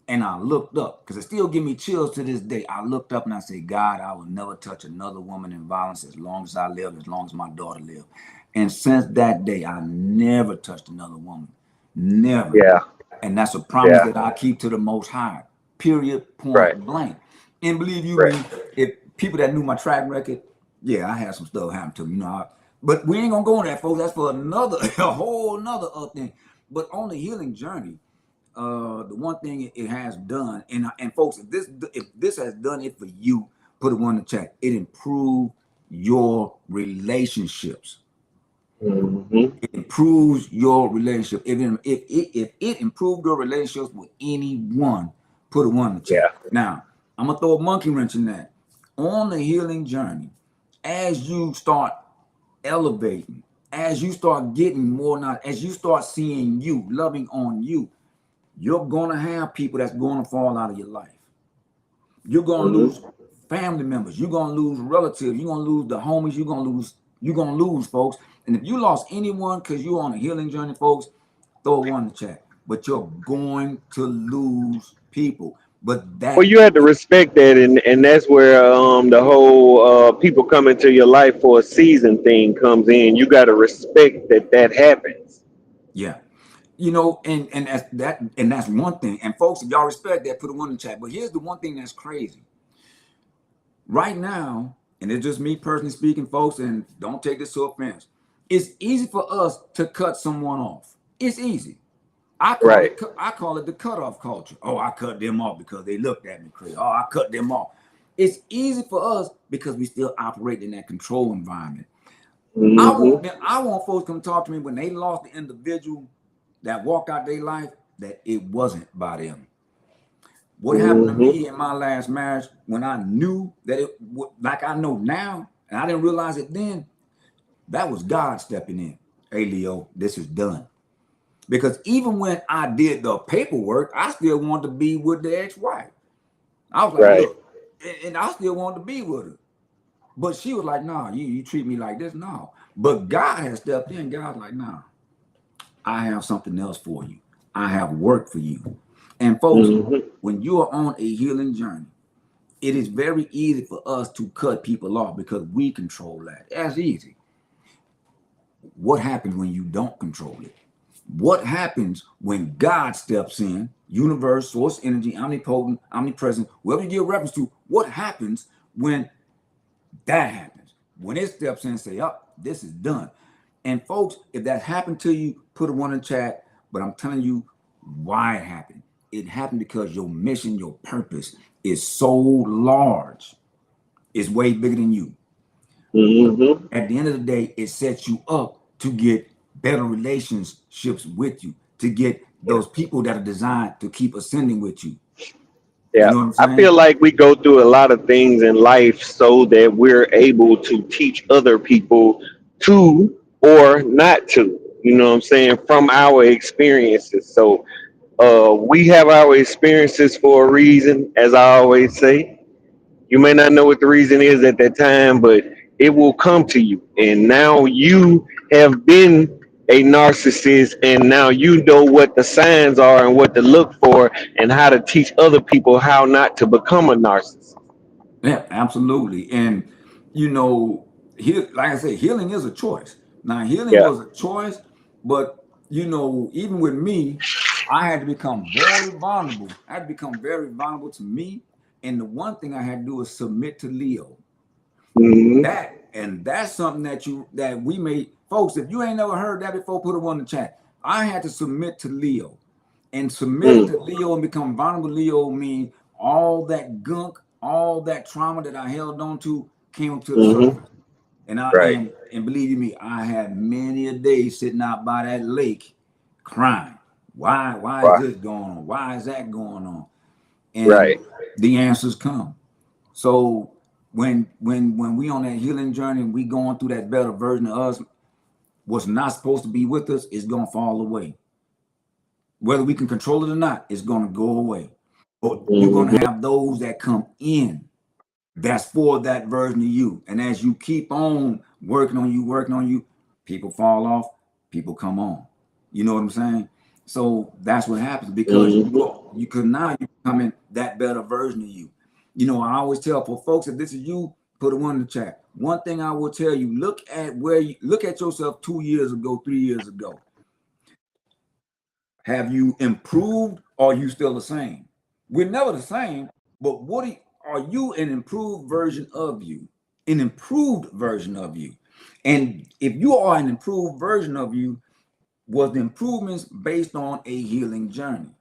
and I looked up because it still give me chills to this day. I looked up and I said, God, I will never touch another woman in violence as long as I live, as long as my daughter lives. And since that day, I never touched another woman. Never. Yeah. And that's a promise Yeah. that I keep to the Most High. Period. Right. Point blank. And believe you Right. me, if people that knew my track record, yeah, I had some stuff happen to me. But we ain't gonna go on that, folks. That's for another, a whole another thing. But on the healing journey, the one thing it has done, and folks, if this has done it for you, put it one in the chat. It improved your relationships. It improves your relationship. If it improved your relationships with anyone, put a one in the Yeah. chat. Now, I'm gonna throw a monkey wrench in that. On the healing journey, as you start elevating, as you start getting more knowledge, as you start seeing you, loving on you, you're gonna have people that's gonna fall out of your life. You're gonna lose family members. You're gonna lose relatives. You're gonna lose the homies. You're gonna lose folks. And if you lost anyone because you're on a healing journey, folks, throw one in the chat. But you're going to lose people. But Well, that you had to respect that, and that's where the whole people come into your life for a season thing comes in. You got to respect that happens. yeah. And that's one thing. And folks, if y'all respect that, put a one in the chat. But here's the one thing that's crazy. Right now, and it's just me personally speaking, folks, and don't take this to offense. It's easy for us to cut someone off. It's easy. Right. I call it the cutoff culture. Oh, I cut them off because they looked at me crazy. Oh, I cut them off. It's easy for us because we still operate in that control environment. I want folks to come talk to me when they lost the individual that walked out their life, that it wasn't by them. What happened to me in my last marriage when I knew that like I know now, and I didn't realize it then, that was God stepping in. Hey, Leo, this is done. Because even when I did the paperwork, I still wanted to be with the ex-wife. I was like, Right. look, and I still wanted to be with her. But she was like, nah, you treat me like this. No. But God has stepped in. God's like, nah, I have something else for you. I have work for you. And folks, when you are on a healing journey, it is very easy for us to cut people off because we control that. That's easy. What happens when you don't control it? What happens when God steps in, universe, source, energy, omnipotent, omnipresent, whoever you give reference to, what happens when that happens? When it steps in and say, oh, this is done. And folks, if that happened to you, put a one in the chat. But I'm telling you why it happened. It happened because your mission, your purpose is so large. It's way bigger than you. At the end of the day, it sets you up to get better relationships with you, to get Yeah. those people that are designed to keep ascending with you. You Yeah. know what I'm I saying? feel like we go through a lot of things in life so that we're able to teach other people to or not to. You know what I'm saying? From our experiences. So we have our experiences for a reason, as I always say. You may not know what the reason is at that time, but it will come to you. And now you have been a narcissist, and now you know what the signs are and what to look for, and how to teach other people how not to become a narcissist. Yeah, absolutely. And like I said, healing is a choice. Now, healing Yeah. was a choice, but even with me, I had to become very vulnerable. I had to become very vulnerable to me. And the one thing I had to do is submit to Leo. Hmm. That's something that we made, folks. If you ain't never heard that before, put it on the chat. I had to submit to Leo. and submitted Mm. to Leo and become vulnerable. Leo means all that gunk, all that trauma that I held on to came up to the Mm-hmm. surface. And I Right. and believe you me, I had many a day sitting out by that lake crying. Why is Right. this going on? Why is that going on? And Right. the answers come. So when we on that healing journey and we going through that better version of us, what's not supposed to be with us is gonna fall away. Whether we can control it or not, it's gonna go away. But you're gonna Mm-hmm. have those that come in that's for that version of you. And as you keep on working on you, people fall off, people come on. You know what I'm saying? So that's what happens because Mm-hmm. you could now you becoming that better version of you. You know, I always tell for folks if this is you, put a one in the chat. One thing I will tell you, look at yourself 2 years ago, 3 years ago. Have you improved or are you still the same? We're never the same, but are you an improved version of you? An improved version of you. And if you are an improved version of you, was the improvements based on a healing journey?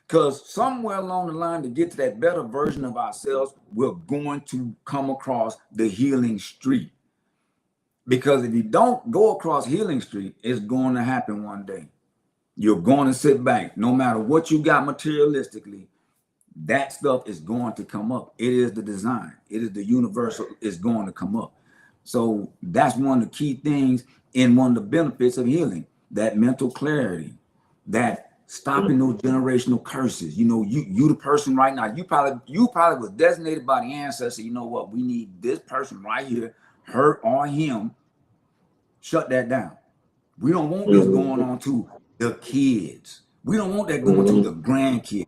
Because somewhere along the line, to get to that better version of ourselves, we're going to come across the healing street. Because if you don't go across healing street, it's going to happen one day. You're going to sit back, no matter what you got materialistically, that stuff is going to come up. It is the design, it is the universal, it's going to come up. So that's one of the key things in one of the benefits of healing, that mental clarity, that stopping those generational curses. You know, you the person right now, you probably was designated by the ancestor. You know what? We need this person right here, her or him. Shut that down. We don't want this going Mm-hmm. on to the kids. We don't want that going to Mm-hmm. the grandkids.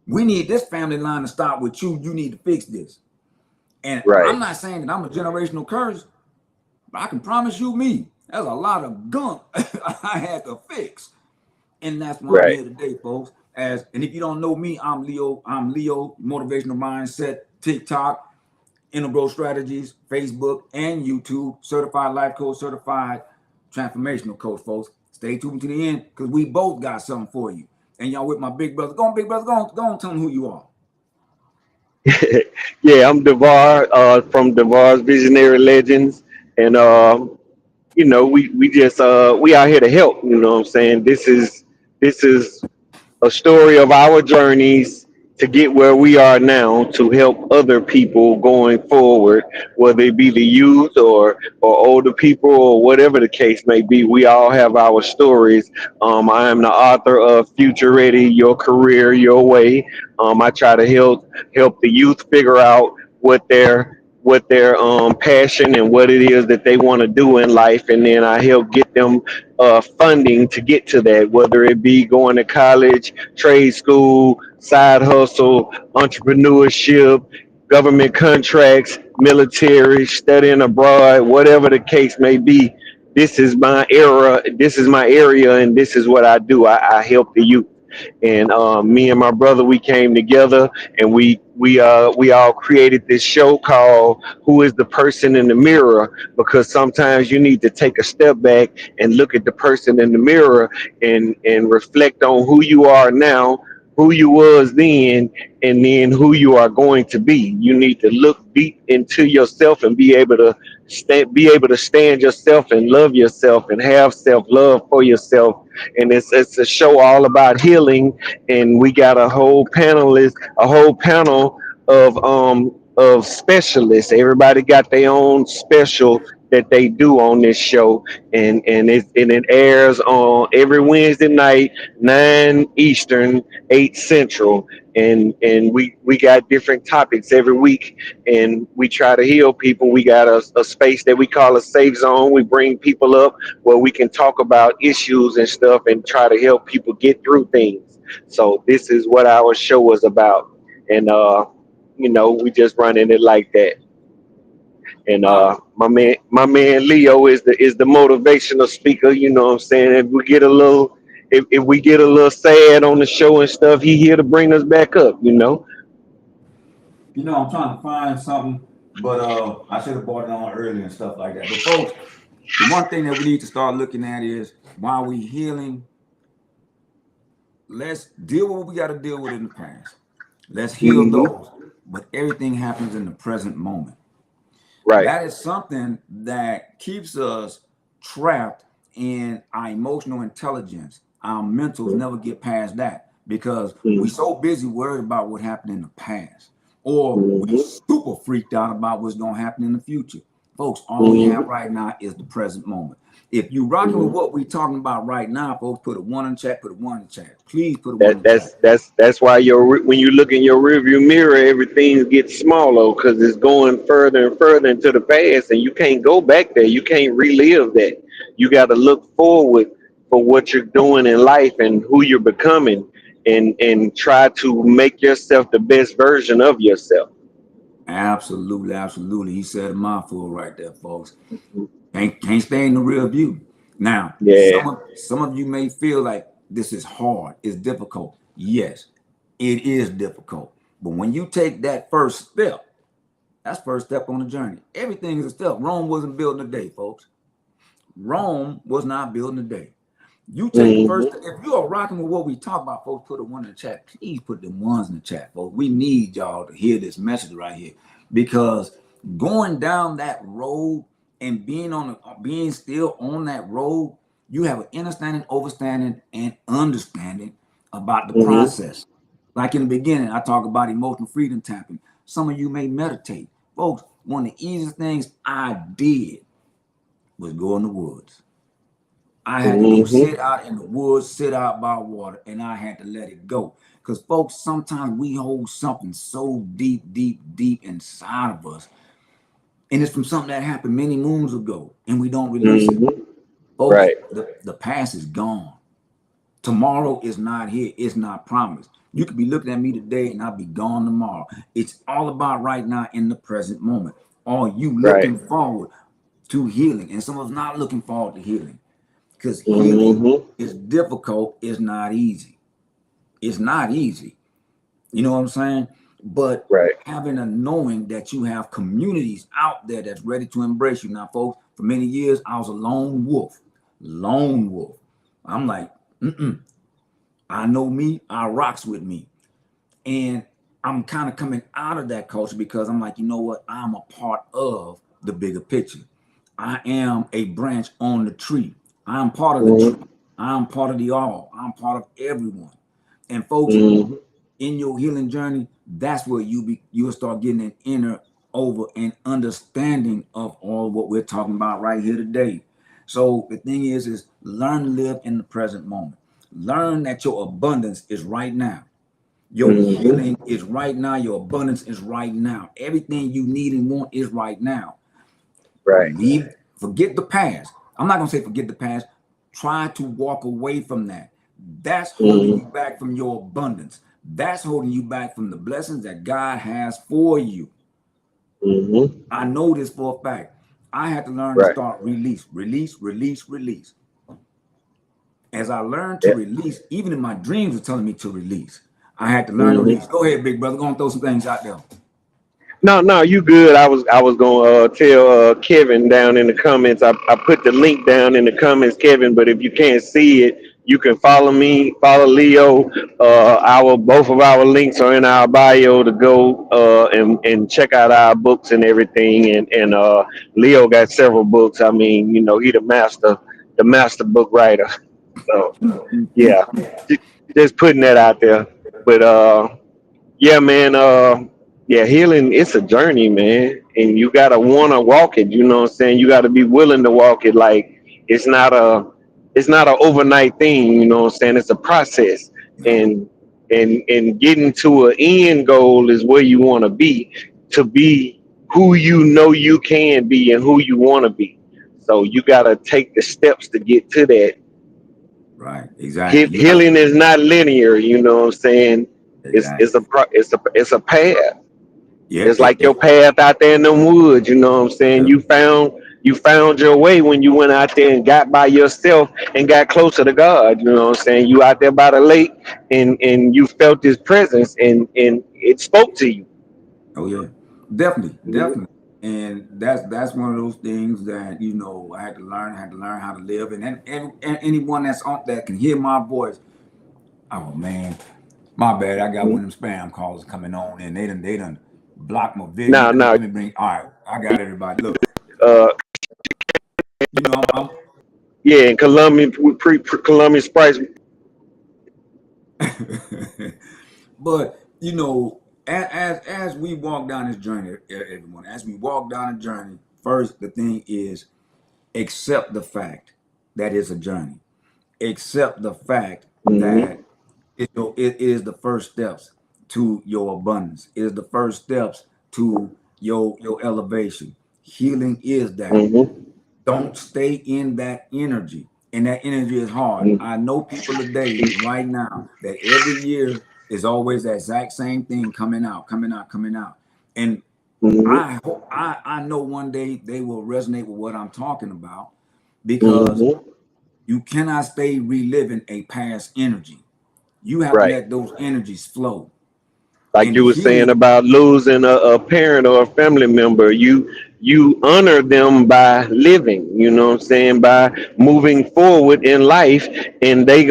We need this family line to start with you. You need to fix this. And Right. I'm not saying that I'm a generational curse, but I can promise you me, there's a lot of gunk I had to fix. And that's why I'm Right. here today, folks. And if you don't know me, I'm Leo, motivational mindset, TikTok, integral strategies, Facebook and YouTube, certified life coach, certified transformational coach, folks. Stay tuned to the end because we both got something for you. And y'all with my big brother. Go on, big brother. Go on, tell them who you are. Yeah, I'm Devar from Devar's Visionary Legends, and we just we out here to help. You know what I'm saying? This is a story of our journeys to get where we are now to help other people going forward, whether it be the youth or older people or whatever the case may be. We all have our stories. I am the author of Future Ready, Your Career, Your Way. I try to help the youth figure out what their passion and what it is that they want to do in life, and then I help get them funding to get to that, whether it be going to college, trade school, side hustle, entrepreneurship, government contracts, military, studying abroad, whatever the case may be. This is my era, this is my area, and this is what I do. I help the youth. And me and my brother, we came together and we all created this show called "Who is the Person in the Mirror?" Because sometimes you need to take a step back and look at the person in the mirror and reflect on who you are now, who you was then, and then who you are going to be. You need to look deep into yourself and be able to stand yourself and love yourself and have self love for yourself. And it's a show all about healing, and we got a whole panel of specialists. Everybody got their own special that they do on this show, and it airs on every Wednesday night, 9 Eastern, 8 Central, and we got different topics every week, and we try to heal people. We got a space that we call a safe zone. We bring people up where we can talk about issues and stuff and try to help people get through things. So this is what our show was about, and we just running it like that. And All right. my man Leo is the motivational speaker. You know what I'm saying? If we get a little sad on the show and stuff, he here to bring us back up. You know, I'm trying to find something, but I should have bought it on early and stuff like that. But folks, the one thing that we need to start looking at is while we healing, let's deal with what we got to deal with in the past. Let's heal Hmm. those. But everything happens in the present moment. Right. That is something that keeps us trapped in our emotional intelligence. Our mentals never get past that because we Mm-hmm. so busy worried about what happened in the past, or we Hmm. super freaked out about what's going to happen in the future. Folks, all we have Hmm. right now is the present moment. If you rocking with Hmm. what we talking about right now, folks, put a one in the chat. Put a one in the chat. Please put a one That in the chat. that's why when you look in your rearview mirror, everything gets smaller because it's going further and further into the past, and you can't go back there. You can't relive that. You got to look forward for what you're doing in life and who you're becoming, and try to make yourself the best version of yourself. Absolutely, absolutely. He said a mouthful right there, folks. Can't stay in the rear view. Now, Yeah. some of you may feel like this is hard, it's difficult. Yes, it is difficult. But when you take that first step, that's first step on the journey. Everything is a step. Rome wasn't built in a day, folks. Rome was not built in a day. You take the first. Hmm. If you are rocking with what we talk about, folks, put a one in the chat. Please put the ones in the chat, folks. We need y'all to hear this message right here because going down that road and being still on that road, you have an understanding, overstanding, and understanding about the Hmm. process. Like in the beginning, I talk about emotional freedom tapping. Some of you may meditate, folks. One of the easiest things I did was go in the woods. I had to go Hmm. sit out in the woods, sit out by water, and I had to let it go. Because, folks, sometimes we hold something so deep, deep, deep inside of us, and it's from something that happened many moons ago, and we don't release it. Hmm. Folks, Right. the past is gone. Tomorrow is not here, it's not promised. You could be looking at me today, and I'll be gone tomorrow. It's all about right now in the present moment. Are you Right. looking forward to healing? And some of us not looking forward to healing because healing Hmm. is difficult, it's not easy. It's not easy. You know what I'm saying? But Right. having a knowing that you have communities out there that's ready to embrace you. Now, folks, for many years, I was a lone wolf. Lone wolf. I'm like, I know me, I rocks with me. And I'm kind of coming out of that culture because I'm like, you know what? I'm a part of the bigger picture. I am a branch on the tree. I'm part of the tree. Hmm. I'm part of the all. I'm part of everyone. And folks, Hmm. in your healing journey, that's where you'll start getting an inner over and understanding of all what we're talking about right here today. So the thing is learn to live in the present moment. Learn that your abundance is right now. Your Hmm. healing is right now. Your abundance is right now. Everything you need and want is right now. Right. Forget the past. I'm not gonna say forget the past. Try to walk away from that. That's holding you Hmm. back from your abundance. That's holding you back from the blessings that God has for you. Hmm. I know this for a fact. I had to learn to Right. start release, release, release, release. As I learned to Yeah. release, even in my dreams were telling me to release. I had to learn to release. Hmm. Go ahead, big brother. Go and throw some things out there. No, no, you good. I was gonna tell Kevin down in the comments. I put the link down in the comments, Kevin. But if you can't see it, you can follow me, follow Leo. Our both of our links are in our bio to go and check out our books and everything. And Leo got several books. I mean, he the master book writer. So yeah, ju- just putting that out there. But yeah, man. Yeah, healing, it's a journey, man. And you gotta wanna walk it, you know what I'm saying? You gotta be willing to walk it. Like it's not a it's not an overnight thing, you know what I'm saying? It's a process. And and getting to an end goal is where you wanna be to be who you know you can be and who you wanna be. So you gotta take the steps to get to that. Right. Exactly. You got Healing is not linear, you know what I'm saying? It's exactly. it's a path. Yeah. It's like your path out there in the woods, you know what I'm saying? Yeah. You found your way when you went out there and got by yourself and got closer to God, you know what I'm saying? You out there by the lake and you felt his presence and it spoke to you. Oh yeah. Definitely. Mhm. Definitely. And that's one of those things that I had to learn. I had to learn how to live. And anyone that's on that can hear my voice, Oh man, my bad. I got Mhm. one of them spam calls coming on, and they done blocked my video. Now, now, Let me bring. All right, I got everybody. Look, uh, you know yeah, in Colombian Colombian Sprite. I'm but as we walk down this journey, everyone, as we walk down the journey, first the thing is accept the fact that it's a journey. Accept the fact Mm-hmm. that it is the first steps to your abundance. It is the first steps to your elevation. Healing is that. Mm-hmm. Don't stay in that energy. And that energy is hard. I know people today, right now, that every year is always that exact same thing coming out, coming out, coming out. And Mm-hmm. I hope I know one day they will resonate with what I'm talking about because Mm-hmm. you cannot stay reliving a past energy. You have to Right. let those energies flow. Like And you were saying healing, about losing a parent or a family member, you honor them by living, you know what I'm saying, by moving forward in life, and they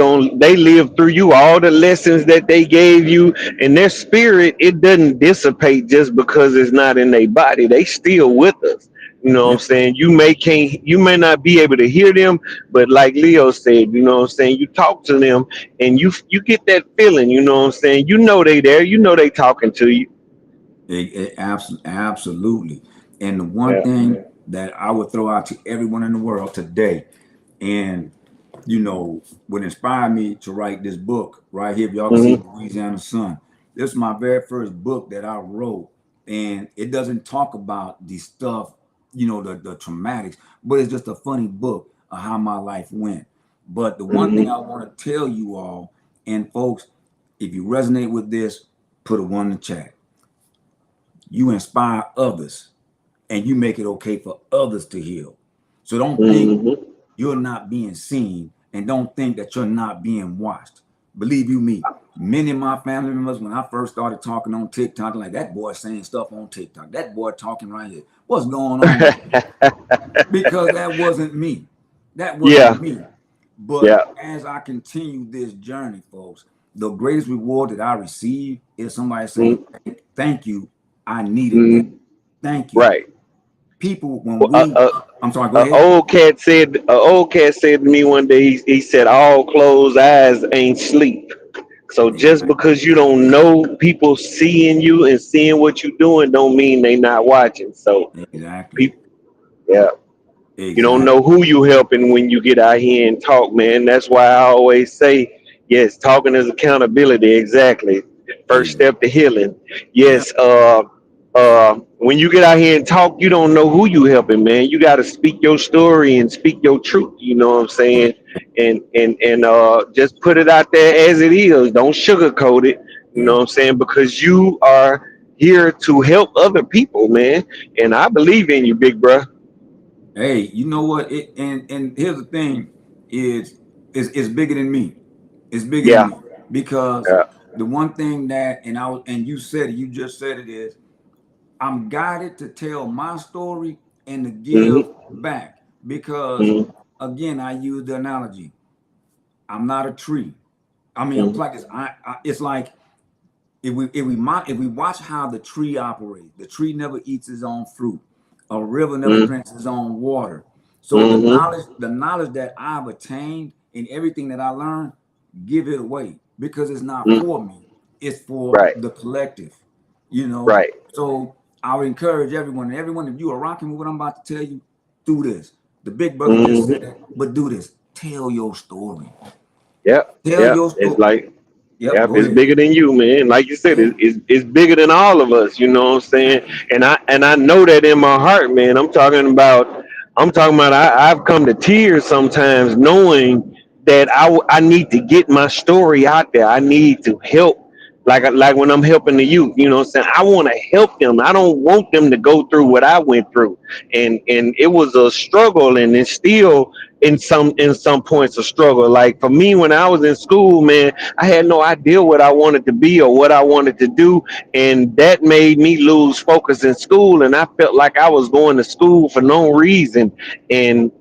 live through you all the lessons that they gave you, and their spirit, it doesn't dissipate just because it's not in their body. They still with us. You know what I'm yeah, saying? You may not be able to hear them, but like Leo said, you know what I'm saying, you talk to them and you get that feeling, you know what I'm saying? You know they there, you know they talking to you. absolutely. And the one Yeah. thing that I would throw out to everyone in the world today, and what inspired me to write this book right here, if y'all can see Hmm. Louisiana Sun. This is my very first book that I wrote, and it doesn't talk about the stuff, the traumatics, but it's just a funny book of how my life went. But the one thing I Hmm. want to tell you all, and folks, if you resonate with this, put a one in the chat. You inspire others and you make it okay for others to heal. So don't think Hmm. you're not being seen and don't think that you're not being watched. Believe you me, many of my family members, when I first started talking on TikTok, like that boy saying stuff on TikTok, that boy talking right here. What's going on with you? Because that wasn't me. That Yeah. wasn't me. But Yeah. as I continue this journey, folks, the greatest reward that I receive is somebody saying, Hmm. thank you. I needed that. Hmm. Thank you. Right. People, when Well, I'm sorry, go ahead. a old cat said to me one day, he said, all closed eyes ain't sleep. So just Exactly. because you don't know people seeing you and seeing what you're doing don't mean they not watching. So Exactly. people, yeah. You don't Exactly. know who you helping when you get out here and talk, man. That's why I always say, yes, talking is accountability. Exactly. First Exactly. step to healing. Yeah. Yes. When you get out here and talk, you don't know who you helping, man. You got to speak your story and speak your truth. You know what I'm saying? And just put it out there as it is. Don't sugarcoat it. You know Yeah. what I'm saying? Because you are here to help other people, man. And I believe in you, big bro. Hey, you know what? And here's the thing: is bigger than me. It's bigger than Yeah. me because Yeah. the one thing that and you said it, you just said it is I'm guided to tell my story and to give Hmm. back because Hmm. again I use the analogy. I'm not a tree. I mean, I'm Hmm. like this. It's like if we watch how the tree operates, the tree never eats its own fruit. A river never Hmm. drinks its own water. So Hmm. the knowledge that I've attained and everything that I learned, give it away because it's not Hmm. for me. It's for Right. the collective. You know. Right. So I would encourage everyone, and everyone, if you are rocking with what I'm about to tell you, do this. The big brother just said Hmm. it, but do this. Tell your story. Yep. Tell Yep. your It's story. like, Yep, yep, go it's ahead. bigger than you, man. Like you said, Yeah, it's bigger than all of us. You know what I'm saying? exactly. And I know that in my heart, man. I'm talking about. I've come to tears sometimes, knowing that I need to get my story out there. I need to help. Like when I'm helping the youth, you know what I'm saying? I want to help them. I don't want them to go through what I went through. And it was a struggle, and it's still in some points a struggle. Like for me, when I was in school, man, I had no idea what I wanted to be or what I wanted to do, and that made me lose focus in school. And I felt like I was going to school for no reason. And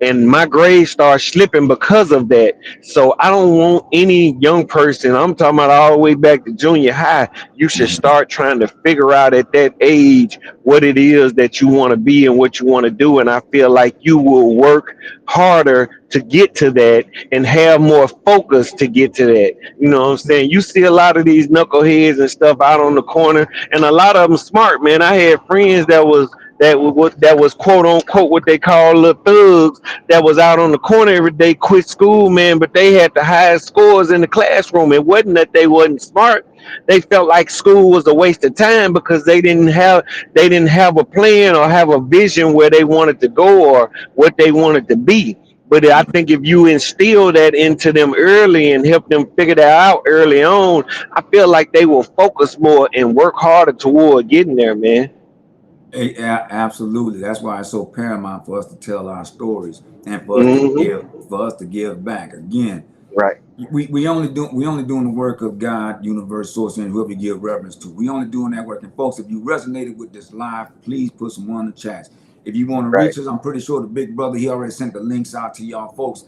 and my grades start slipping because of that. So I don't want any young person, I'm talking about all the way back to junior high, you should start trying to figure out at that age what it is that you want to be and what you want to do. And I feel like you will work harder to get to that and have more focus to get to that. You know what I'm saying? You see a lot of these knuckleheads and stuff out on the corner, and a lot of them smart, man. I had friends that was quote unquote what they call little thugs that was out on the corner every day, quit school, man, but they had the highest scores in the classroom. It wasn't that they wasn't smart. They felt like school was a waste of time because they didn't have a plan or have a vision where they wanted to go or what they wanted to be. But I think if you instill that into them early and help them figure that out early on, I feel like they will focus more and work harder toward getting there, man. Absolutely. That's why it's so paramount for us to tell our stories and Hmm. for us to give back. Again, Right, we only doing the work of God, universe, source, and whoever you give reverence to. We only doing that work. And folks, if you resonated with this live, please put some one in the chats. If you want to right, reach us, I'm pretty sure the big brother he already sent the links out to y'all folks.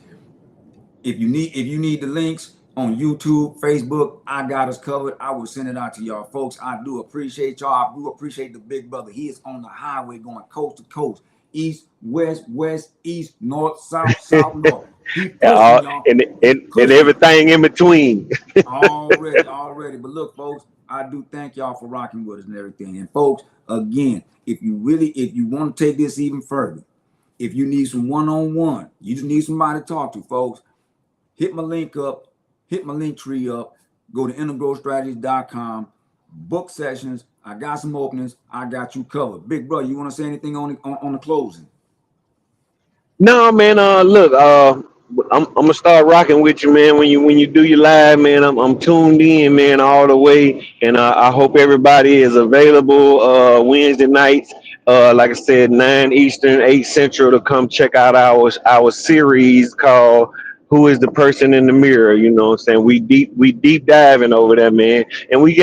If you need the links on YouTube, Facebook, I got us covered. I will send it out to y'all folks. I do appreciate y'all. I do appreciate the big brother. He is on the highway going coast to coast, east, west, west, east, north, south, south, north. He pushing y'all. He and pushing everything in between. already. But look, folks, I do thank y'all for rocking with us and everything. And folks, again, if you want to take this even further, if you need some one-on-one, you just need somebody to talk to, folks, hit my link up, hit my link tree up, go to integralstrategies.com, book sessions. I got some openings. I got you covered. Big brother, you want to say anything on the closing? No, man. Look, I'm gonna start rocking with you, man. When you do your live, man, I'm tuned in, man, all the way, and I hope everybody is available Wednesday nights. Like I said, 9 Eastern, 8 Central, to come check out our series called "Who is the Person in the Mirror?" You know what I'm saying? We deep diving over that, man, and we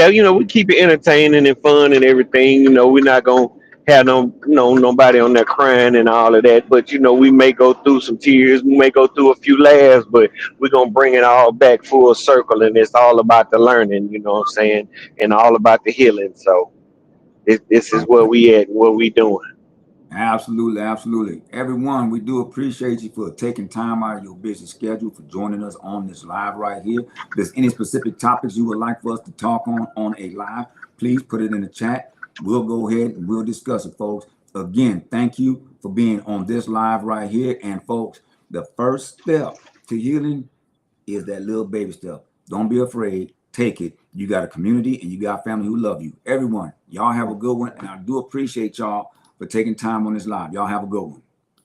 keep it entertaining and fun and everything. We're not gonna have nobody on there crying and all of that. But we may go through some tears, we may go through a few laughs, but we're gonna bring it all back full circle, and it's all about the learning. You know what I'm saying? And all about the healing. So this is where we at, what we doing. Absolutely, absolutely. Everyone, we do appreciate you for taking time out of your busy schedule for joining us on this live right here. If there's any specific topics you would like for us to talk on a live, please put it in the chat. We'll go ahead and we'll discuss it, folks. Again, thank you for being on this live right here. And folks, the first step to healing is that little baby step. Don't be afraid. Take it. You got a community and you got family who love you. Everyone, y'all have a good one. And I do appreciate y'all for taking time on this live. Y'all have a good one.